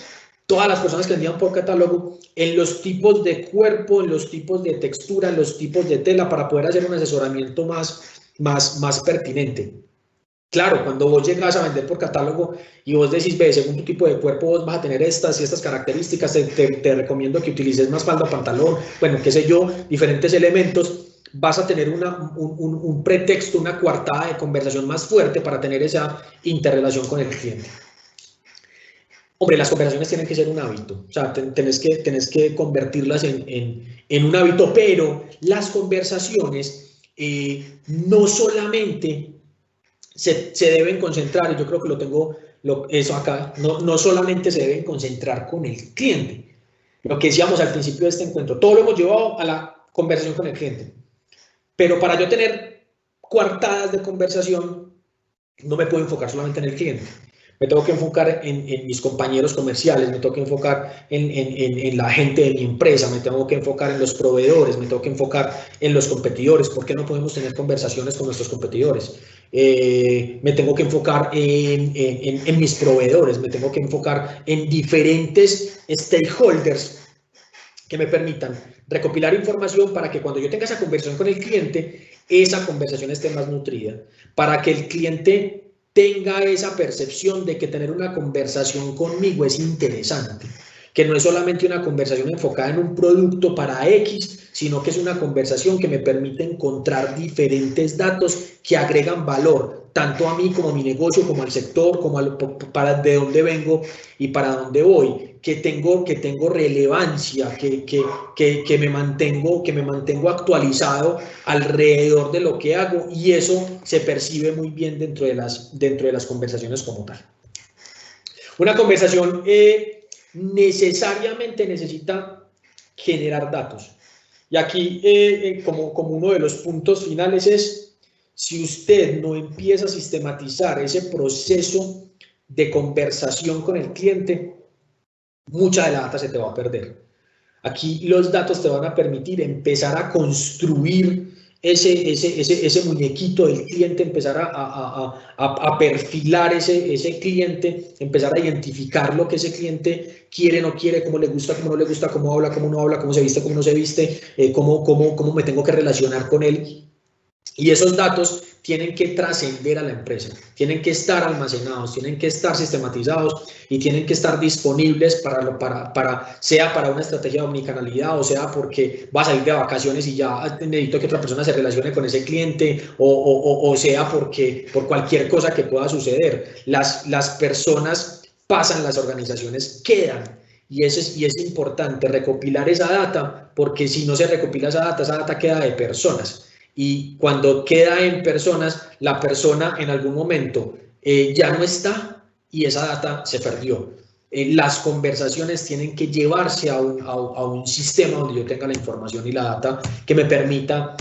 todas las personas que vendían por catálogo, en los tipos de cuerpo, en los tipos de textura, en los tipos de tela, para poder hacer un asesoramiento más pertinente. Claro, cuando vos llegas a vender por catálogo y vos decís, ve, según tu tipo de cuerpo vos vas a tener estas y estas características, te recomiendo que utilices más falda, pantalón, bueno, qué sé yo, diferentes elementos, vas a tener un pretexto, una coartada de conversación más fuerte para tener esa interrelación con el cliente. Hombre, las conversaciones tienen que ser un hábito, o sea, tenés que convertirlas en un hábito, pero las conversaciones no solamente se deben concentrar, y yo creo que lo tengo eso acá, no solamente se deben concentrar con el cliente. Lo que decíamos al principio de este encuentro, todo lo hemos llevado a la conversación con el cliente. Pero para yo tener coartadas de conversación, no me puedo enfocar solamente en el cliente. Me tengo que enfocar en mis compañeros comerciales, me tengo que enfocar en la gente de mi empresa, me tengo que enfocar en los proveedores, me tengo que enfocar en los competidores. ¿Por qué no podemos tener conversaciones con nuestros competidores? Me tengo que enfocar en mis proveedores, me tengo que enfocar en diferentes stakeholders que me permitan recopilar información para que cuando yo tenga esa conversación con el cliente, esa conversación esté más nutrida, para que el cliente tenga esa percepción de que tener una conversación conmigo es interesante, que no es solamente una conversación enfocada en un producto para X, sino que es una conversación que me permite encontrar diferentes datos que agregan valor, tanto a mí como a mi negocio, como al sector, como para de dónde vengo y para dónde voy, que tengo relevancia, que me mantengo actualizado alrededor de lo que hago, y eso se percibe muy bien dentro de las conversaciones como tal. Una conversación necesariamente necesita generar datos. Y aquí, como uno de los puntos finales es, si usted no empieza a sistematizar ese proceso de conversación con el cliente, mucha de la data se te va a perder. Aquí los datos te van a permitir empezar a construir ese muñequito del cliente, empezar a perfilar ese cliente, empezar a identificar lo que ese cliente quiere, no quiere, cómo le gusta, cómo no le gusta, cómo habla, cómo no habla, cómo se viste, cómo no se viste, cómo me tengo que relacionar con él. Y esos datos tienen que trascender a la empresa, tienen que estar almacenados, tienen que estar sistematizados y tienen que estar disponibles sea para una estrategia de omnicanalidad, o sea porque va a salir de vacaciones y ya necesito que otra persona se relacione con ese cliente, o sea porque por cualquier cosa que pueda suceder. Las personas pasan, las organizaciones quedan. Y es importante recopilar esa data, porque si no se recopila esa data queda de personas. Y cuando queda en personas, la persona en algún momento ya no está y esa data se perdió. Las conversaciones tienen que llevarse a un sistema donde yo tenga la información y la data que me permita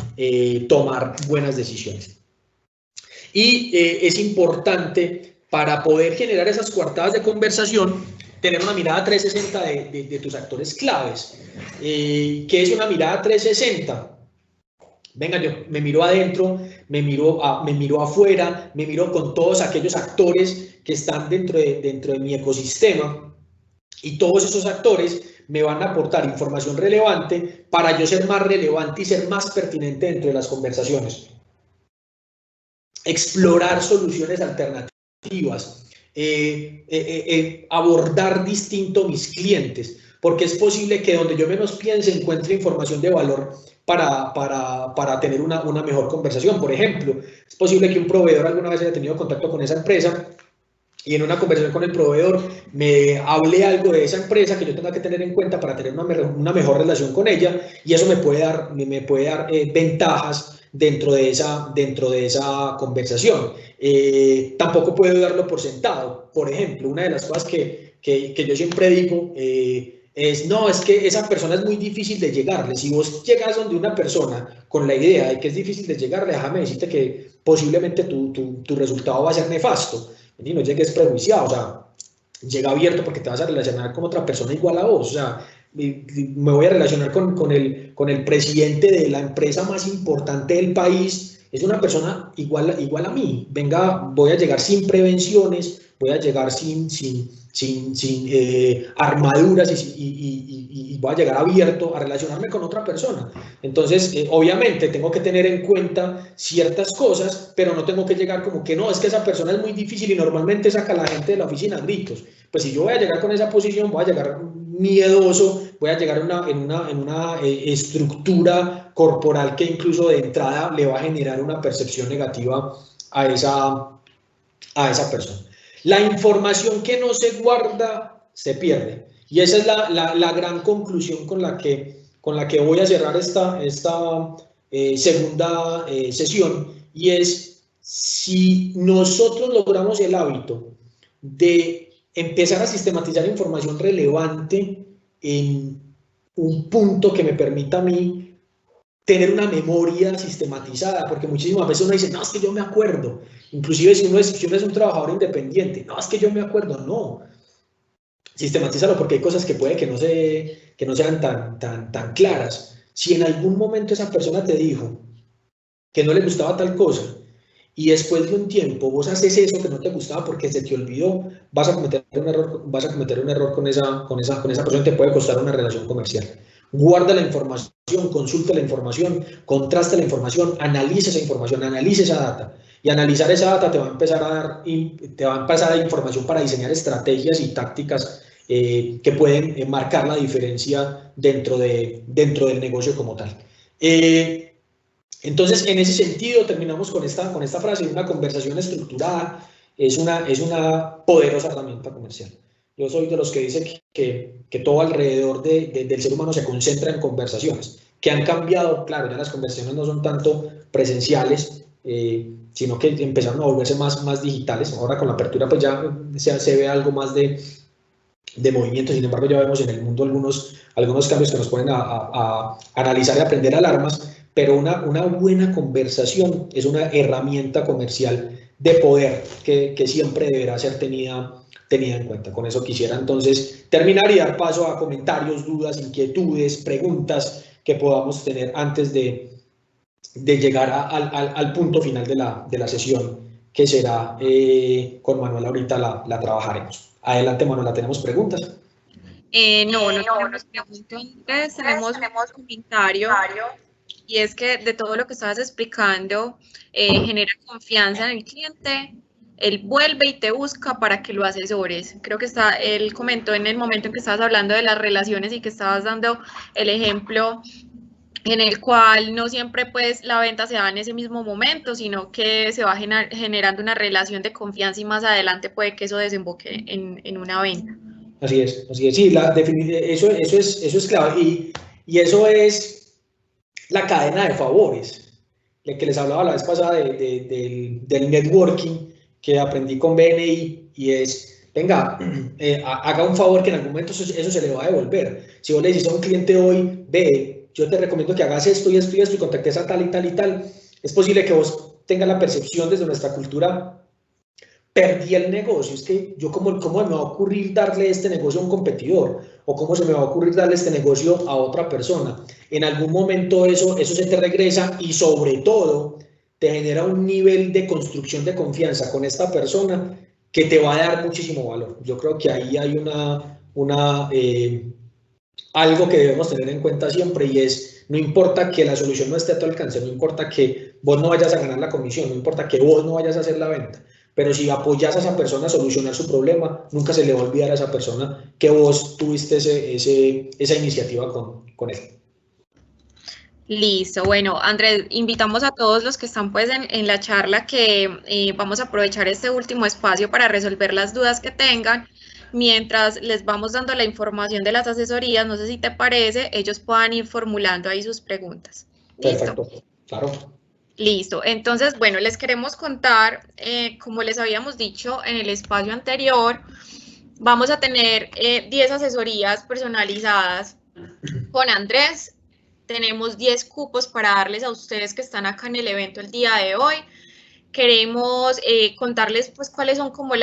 tomar buenas decisiones. Y es importante, para poder generar esas coartadas de conversación, tener una mirada 360 de tus actores claves. ¿Qué es una mirada 360? Venga, yo me miro adentro, me miro afuera, me miro con todos aquellos actores que están dentro de mi ecosistema, y todos esos actores me van a aportar información relevante para yo ser más relevante y ser más pertinente dentro de las conversaciones. Explorar soluciones alternativas, abordar distinto mis clientes, porque es posible que donde yo menos piense encuentre información de valor para tener una mejor conversación. Por ejemplo, es posible que un proveedor alguna vez haya tenido contacto con esa empresa y en una conversación con el proveedor me hable algo de esa empresa que yo tenga que tener en cuenta para tener una mejor relación con ella, y eso me puede dar ventajas dentro de esa conversación. Tampoco puedo darlo por sentado. Por ejemplo, una de las cosas que yo siempre digo es que esa persona es muy difícil de llegarle. Si vos llegas donde una persona con la idea de que es difícil de llegarle, déjame decirte que posiblemente tu resultado va a ser nefasto. Y no llegues prejuiciado, o sea, llega abierto, porque te vas a relacionar con otra persona igual a vos. O sea, me voy a relacionar con el presidente de la empresa más importante del país, es una persona igual a mí. Venga, voy a llegar sin prevenciones, voy a llegar sin armaduras y voy a llegar abierto a relacionarme con otra persona. Entonces, obviamente tengo que tener en cuenta ciertas cosas, pero no tengo que llegar como que no, es que esa persona es muy difícil y normalmente saca a la gente de la oficina a gritos. Pues si yo voy a llegar con esa posición, voy a llegar miedoso, voy a llegar en una estructura corporal que incluso de entrada le va a generar una percepción negativa a esa persona. La información que no se guarda se pierde, y esa es la gran conclusión con la que voy a cerrar esta segunda sesión, y es: si nosotros logramos el hábito de empezar a sistematizar información relevante en un punto que me permita a mí tener una memoria sistematizada, porque muchísimas veces uno dice, no, es que yo me acuerdo, inclusive si uno es un trabajador independiente, no, es que yo me acuerdo, no, sistematízalo porque hay cosas que puede que no sean tan claras. Si en algún momento esa persona te dijo que no le gustaba tal cosa, y después de un tiempo vos haces eso que no te gustaba porque se te olvidó, vas a cometer un error con esa persona, te puede costar una relación comercial. Guarda la información, consulta la información, contrasta la información, analiza esa información, analiza esa data. Y analizar esa data te va a empezar a dar información para diseñar estrategias y tácticas que pueden marcar la diferencia dentro del negocio como tal. Entonces, en ese sentido, terminamos con esta frase: una conversación estructurada es una poderosa herramienta comercial. Yo soy de los que dice que todo alrededor del ser humano se concentra en conversaciones, que han cambiado. Claro, ya las conversaciones no son tanto presenciales, sino que empezaron a volverse más digitales. Ahora con la apertura pues ya se ve algo más de movimiento. Sin embargo, ya vemos en el mundo algunos cambios que nos ponen a analizar y aprender alarmas. Pero una buena conversación es una herramienta comercial de poder que siempre deberá ser tenida en cuenta. Con eso quisiera entonces terminar y dar paso a comentarios, dudas, inquietudes, preguntas que podamos tener antes de llegar al punto final de la sesión, que será con Manuela. Ahorita la trabajaremos. Adelante, Manuela, ¿tenemos preguntas? No tenemos preguntas, tenemos un comentario. Y es que de todo lo que estabas explicando, genera confianza en el cliente, él vuelve y te busca para que lo asesores. Creo que él comentó en el momento en que estabas hablando de las relaciones y que estabas dando el ejemplo en el cual no siempre pues la venta se da en ese mismo momento, sino que se va generando una relación de confianza y más adelante puede que eso desemboque en una venta. Así es. Sí, eso es clave, y eso es la cadena de favores, de que les hablaba la vez pasada del networking que aprendí con BNI, y es, venga, haga un favor que en algún momento eso se le va a devolver. Si vos le dices a un cliente hoy, ve, yo te recomiendo que hagas esto y esto y esto y contactes a tal y tal y tal, es posible que vos tengas la percepción desde nuestra cultura: perdí el negocio, es que yo cómo me va a ocurrir darle este negocio a un competidor, o cómo se me va a ocurrir darle este negocio a otra persona. En algún momento eso se te regresa, y sobre todo te genera un nivel de construcción de confianza con esta persona que te va a dar muchísimo valor. Yo creo que ahí hay algo que debemos tener en cuenta siempre, y es: no importa que la solución no esté a tu alcance, no importa que vos no vayas a ganar la comisión, no importa que vos no vayas a hacer la venta, pero si apoyas a esa persona a solucionar su problema, nunca se le va a olvidar a esa persona que vos tuviste esa iniciativa con él. Listo, bueno, Andrés, invitamos a todos los que están pues en la charla que vamos a aprovechar este último espacio para resolver las dudas que tengan. Mientras les vamos dando la información de las asesorías, no sé si te parece, ellos puedan ir formulando ahí sus preguntas. ¿Listo? Perfecto, claro. Listo, entonces, bueno, les queremos contar, como les habíamos dicho en el espacio anterior, vamos a tener 10 asesorías personalizadas con Andrés. Tenemos 10 cupos para darles a ustedes que están acá en el evento el día de hoy. Queremos contarles pues cuáles son como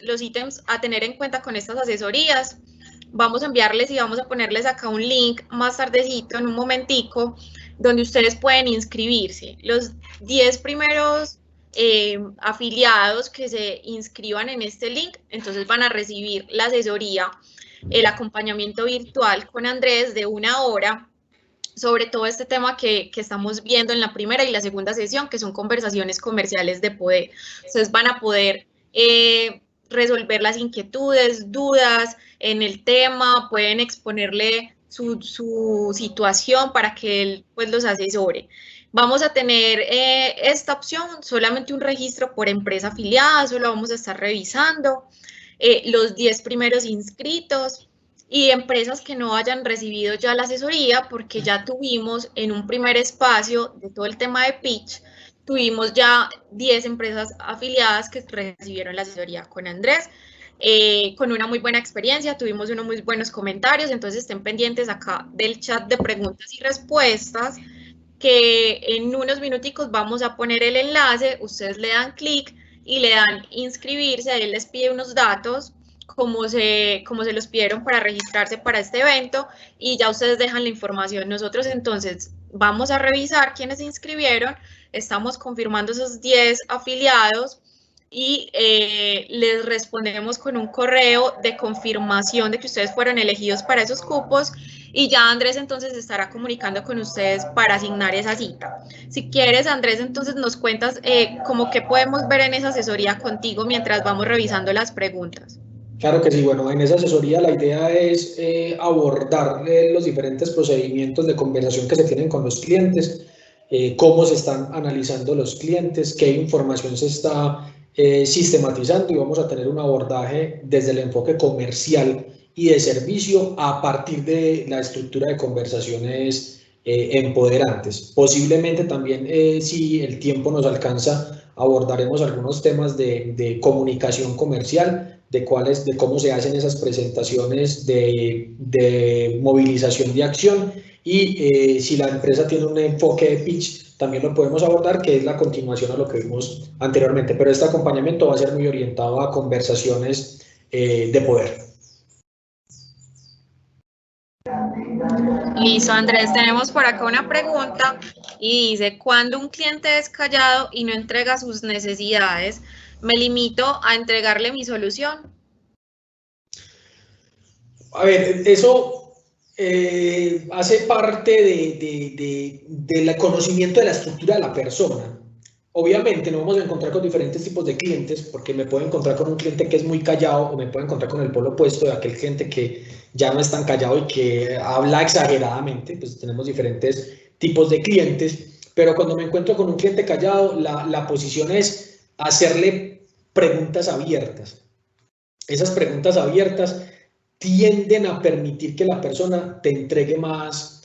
los ítems a tener en cuenta con estas asesorías. Vamos a enviarles y vamos a ponerles acá un link más tardecito, en un momentico, donde ustedes pueden inscribirse. Los 10 primeros afiliados que se inscriban en este link, entonces van a recibir la asesoría, el acompañamiento virtual con Andrés de 1 hora sobre todo este tema que estamos viendo en la primera y la segunda sesión, que son conversaciones comerciales de poder. Entonces van a poder resolver las inquietudes, dudas en el tema, pueden exponerle su situación para que él pues los asesore. Vamos a tener esta opción, solamente un registro por empresa afiliada, eso lo vamos a estar revisando. Los 10 primeros inscritos y empresas que no hayan recibido ya la asesoría, porque ya tuvimos en un primer espacio de todo el tema de pitch, tuvimos ya 10 empresas afiliadas que recibieron la asesoría con Andrés, con una muy buena experiencia, tuvimos unos muy buenos comentarios, entonces estén pendientes acá del chat de preguntas y respuestas, que en unos minuticos vamos a poner el enlace, ustedes le dan clic y le dan inscribirse, ahí les pide unos datos, como se los pidieron para registrarse para este evento, y ya ustedes dejan la información. Nosotros entonces vamos a revisar quiénes se inscribieron, estamos confirmando esos 10 afiliados y les respondemos con un correo de confirmación de que ustedes fueron elegidos para esos cupos, y ya Andrés entonces estará comunicando con ustedes para asignar esa cita. Si quieres, Andrés, entonces nos cuentas como qué podemos ver en esa asesoría contigo mientras vamos revisando las preguntas. Claro que sí, bueno, en esa asesoría la idea es abordar los diferentes procedimientos de conversación que se tienen con los clientes, cómo se están analizando los clientes, qué información se está sistematizando, y vamos a tener un abordaje desde el enfoque comercial y de servicio a partir de la estructura de conversaciones empoderantes. Posiblemente también, si el tiempo nos alcanza, abordaremos algunos temas de comunicación comercial, de cómo se hacen esas presentaciones de movilización de acción, y si la empresa tiene un enfoque de pitch, también lo podemos abordar, que es la continuación a lo que vimos anteriormente, pero este acompañamiento va a ser muy orientado a conversaciones de poder. Listo, Andrés, tenemos por acá una pregunta y dice: cuando un cliente es callado y no entrega sus necesidades, ¿me limito a entregarle mi solución? A ver, eso hace parte del conocimiento de la estructura de la persona. Obviamente nos vamos a encontrar con diferentes tipos de clientes, porque me puedo encontrar con un cliente que es muy callado, o me puedo encontrar con el polo opuesto de aquel cliente que ya no es tan callado y que habla exageradamente. Pues tenemos diferentes tipos de clientes, pero cuando me encuentro con un cliente callado, la posición es hacerle preguntas abiertas. Esas preguntas abiertas tienden a permitir que la persona te entregue más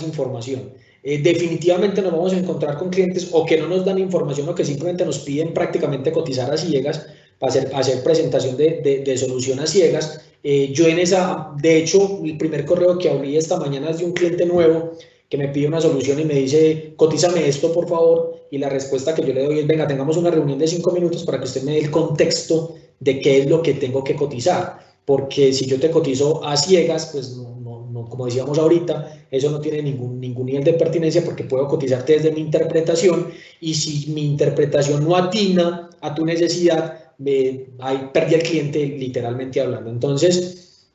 información. Definitivamente nos vamos a encontrar con clientes o que no nos dan información, o que simplemente nos piden prácticamente cotizar a ciegas, para hacer presentación de solución a ciegas. Yo de hecho, el primer correo que abrí esta mañana es de un cliente nuevo que me pide una solución y me dice: cotízame esto, por favor, y la respuesta que yo le doy es: venga, tengamos una reunión de 5 minutos para que usted me dé el contexto de qué es lo que tengo que cotizar, porque si yo te cotizo a ciegas, pues no, como decíamos ahorita, eso no tiene ningún nivel de pertinencia, porque puedo cotizarte desde mi interpretación, y si mi interpretación no atina a tu necesidad, ahí perdí al cliente, literalmente hablando. Entonces,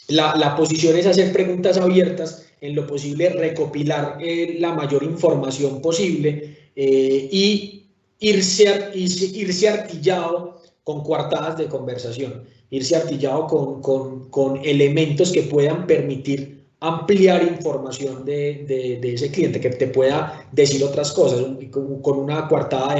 la posición es hacer preguntas abiertas, en lo posible recopilar la mayor información posible, y irse artillado con coartadas de conversación, irse artillado con elementos que puedan permitir ampliar información de ese cliente, que te pueda decir otras cosas, con una coartada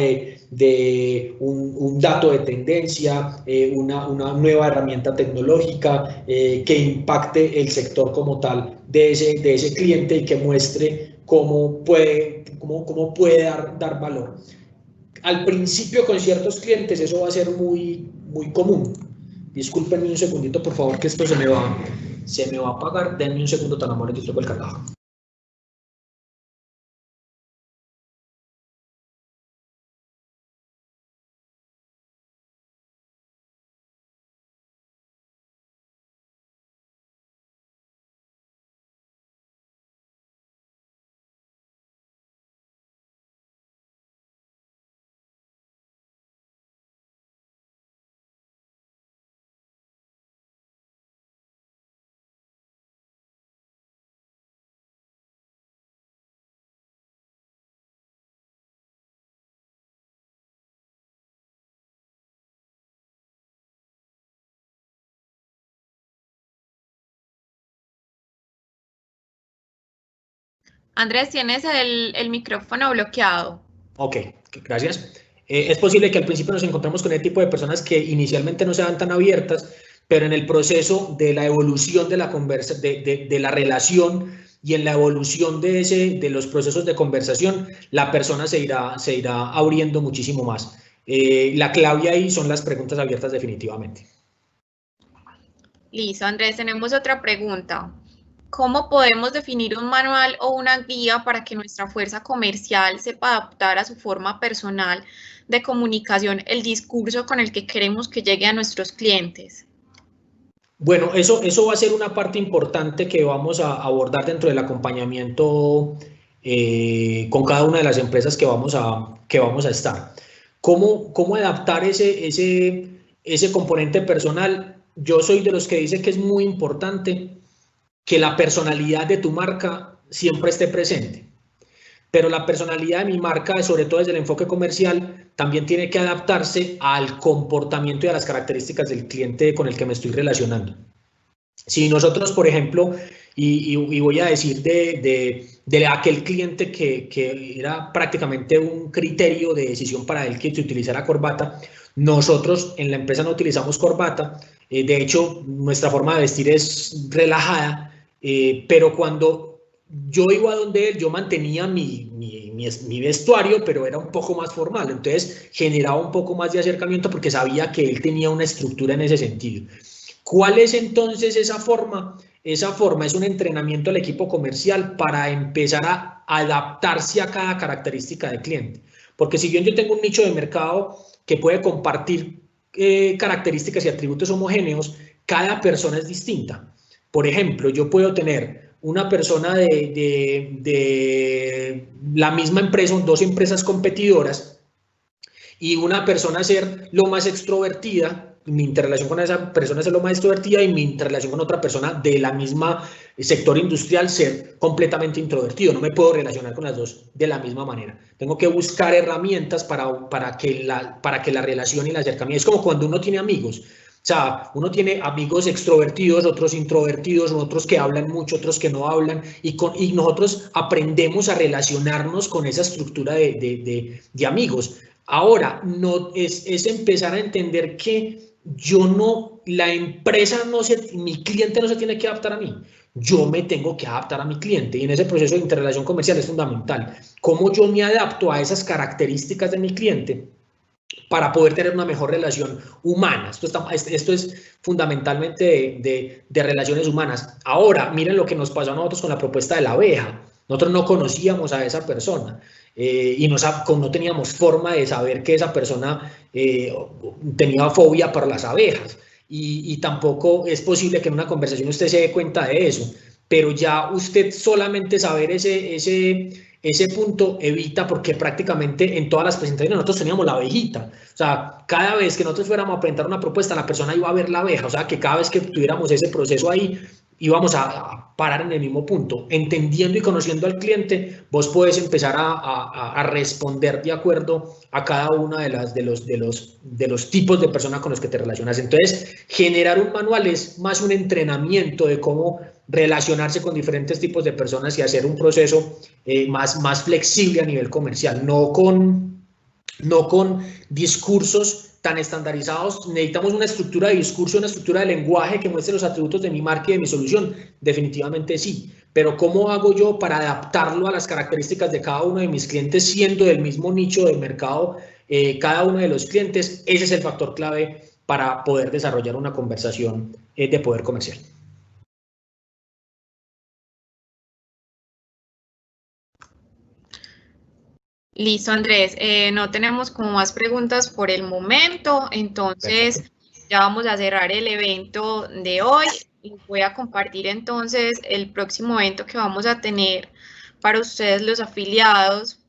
de un dato de tendencia, una nueva herramienta tecnológica que impacte el sector como tal de ese cliente, y que muestre cómo puede dar valor. Al principio, con ciertos clientes, eso va a ser muy común. Discúlpenme un segundito, por favor, que esto se me va a apagar. Denme un segundo, tan amable, que estoy con el cargador. Andrés, tienes el micrófono bloqueado. Ok, gracias. Es posible que al principio nos encontremos con el tipo de personas que inicialmente no sean tan abiertas, pero en el proceso de la evolución de la conversa, de la relación, y en la evolución de los procesos de conversación, la persona se irá abriendo muchísimo más. La clave ahí son las preguntas abiertas definitivamente. Listo, Andrés, tenemos otra pregunta. ¿Cómo podemos definir un manual o una guía para que nuestra fuerza comercial sepa adaptar a su forma personal de comunicación el discurso con el que queremos que llegue a nuestros clientes? Bueno, eso va a ser una parte importante que vamos a abordar dentro del acompañamiento con cada una de las empresas que vamos a estar. ¿Cómo adaptar ese componente personal? Yo soy de los que dice que es muy importante que la personalidad de tu marca siempre esté presente. Pero la personalidad de mi marca, sobre todo desde el enfoque comercial, también tiene que adaptarse al comportamiento y a las características del cliente con el que me estoy relacionando. Si nosotros, por ejemplo, y voy a decir de aquel cliente que era prácticamente un criterio de decisión para él que se utilizara corbata, nosotros en la empresa no utilizamos corbata, de hecho nuestra forma de vestir es relajada, pero cuando yo iba donde él, yo mantenía mi vestuario, pero era un poco más formal, entonces generaba un poco más de acercamiento porque sabía que él tenía una estructura en ese sentido. ¿Cuál es entonces esa forma? Esa forma es un entrenamiento al equipo comercial para empezar a adaptarse a cada característica del cliente, porque si bien yo tengo un nicho de mercado que puede compartir características y atributos homogéneos, cada persona es distinta. Por ejemplo, yo puedo tener una persona de la misma empresa, dos empresas competidoras, y una persona ser lo más extrovertida, mi interrelación con esa persona ser lo más extrovertida y mi interrelación con otra persona de la misma sector industrial ser completamente introvertido. No me puedo relacionar con las dos de la misma manera. Tengo que buscar herramientas para que la relación y la acercamiento, es como cuando uno tiene amigos. O sea, uno tiene amigos extrovertidos, otros introvertidos, otros que hablan mucho, otros que no hablan, y nosotros aprendemos a relacionarnos con esa estructura de amigos. Ahora, no, es empezar a entender que la empresa mi cliente no se tiene que adaptar a mí, yo me tengo que adaptar a mi cliente, y en ese proceso de interrelación comercial es fundamental cómo yo me adapto a esas características de mi cliente para poder tener una mejor relación humana. Esto es fundamentalmente de relaciones humanas. Ahora, miren lo que nos pasó a nosotros con la propuesta de la abeja. Nosotros no conocíamos a esa persona y no teníamos forma de saber que esa persona tenía fobia por las abejas. Y tampoco es posible que en una conversación usted se dé cuenta de eso. Pero ya usted solamente saber ese punto evita, porque prácticamente en todas las presentaciones nosotros teníamos la abejita. O sea, cada vez que nosotros fuéramos a presentar una propuesta, la persona iba a ver la abeja. O sea, que cada vez que tuviéramos ese proceso ahí, íbamos a parar en el mismo punto. Entendiendo y conociendo al cliente, vos podés empezar a responder de acuerdo a cada una de los tipos de personas con los que te relacionas. Entonces, generar un manual es más un entrenamiento de cómo relacionarse con diferentes tipos de personas y hacer un proceso más flexible a nivel comercial, no con discursos tan estandarizados. Necesitamos una estructura de discurso, una estructura de lenguaje que muestre los atributos de mi marca y de mi solución. Definitivamente sí, pero ¿cómo hago yo para adaptarlo a las características de cada uno de mis clientes, siendo del mismo nicho de mercado cada uno de los clientes? Ese es el factor clave para poder desarrollar una conversación de poder comercial. Listo, Andrés. No tenemos como más preguntas por el momento, entonces ya vamos a cerrar el evento de hoy. Y voy a compartir entonces el próximo evento que vamos a tener para ustedes los afiliados.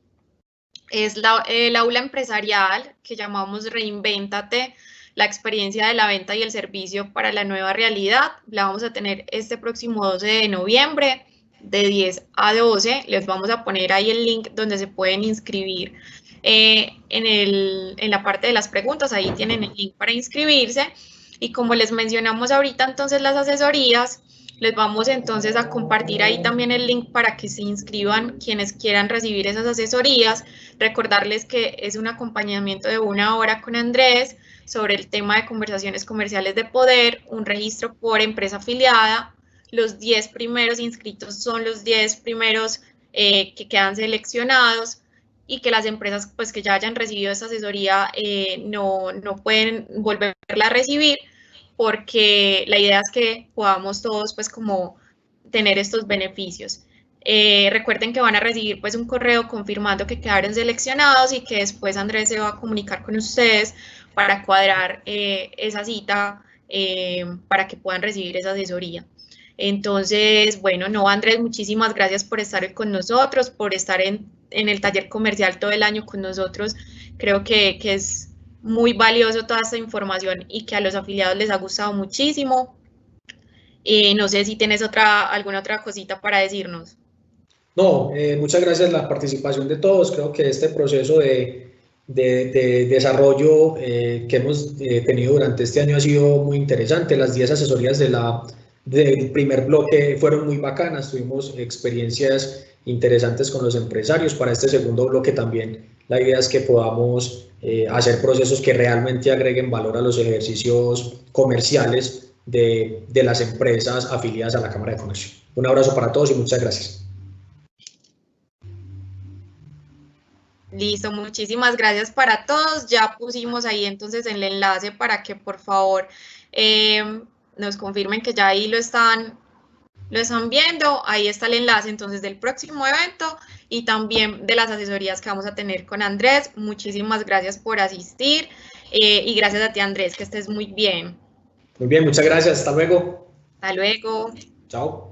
Es el aula empresarial que llamamos Reinvéntate, la experiencia de la venta y el servicio para la nueva realidad. La vamos a tener este próximo 12 de noviembre. De 10 a 12, les vamos a poner ahí el link donde se pueden inscribir en la parte de las preguntas, ahí tienen el link para inscribirse, y como les mencionamos ahorita entonces las asesorías, les vamos entonces a compartir ahí también el link para que se inscriban quienes quieran recibir esas asesorías. Recordarles que es un acompañamiento de 1 hora con Andrés sobre el tema de conversaciones comerciales de poder, un registro por empresa afiliada, los 10 primeros inscritos son los 10 primeros que quedan seleccionados, y que las empresas pues que ya hayan recibido esta asesoría no pueden volverla a recibir, porque la idea es que podamos todos pues como tener estos beneficios. Recuerden que van a recibir pues un correo confirmando que quedaron seleccionados, y que después Andrés se va a comunicar con ustedes para cuadrar esa cita para que puedan recibir esa asesoría. Entonces, bueno, no, Andrés, muchísimas gracias por estar hoy con nosotros, por estar en el taller comercial todo el año con nosotros. Creo que es muy valioso toda esta información y que a los afiliados les ha gustado muchísimo. No sé si tienes alguna otra cosita para decirnos. No, muchas gracias por la participación de todos. Creo que este proceso de desarrollo que hemos tenido durante este año ha sido muy interesante. Las 10 asesorías del primer bloque fueron muy bacanas, tuvimos experiencias interesantes con los empresarios. Para este segundo bloque también la idea es que podamos hacer procesos que realmente agreguen valor a los ejercicios comerciales de las empresas afiliadas a la Cámara de Comercio. Un abrazo para todos y muchas gracias. Listo, muchísimas gracias para todos. Ya pusimos ahí entonces el enlace para que por favor nos confirmen que ya ahí lo están viendo. Ahí está el enlace entonces del próximo evento y también de las asesorías que vamos a tener con Andrés. Muchísimas gracias por asistir y gracias a ti, Andrés, que estés muy bien. Muy bien, muchas gracias. Hasta luego. Hasta luego. Chao.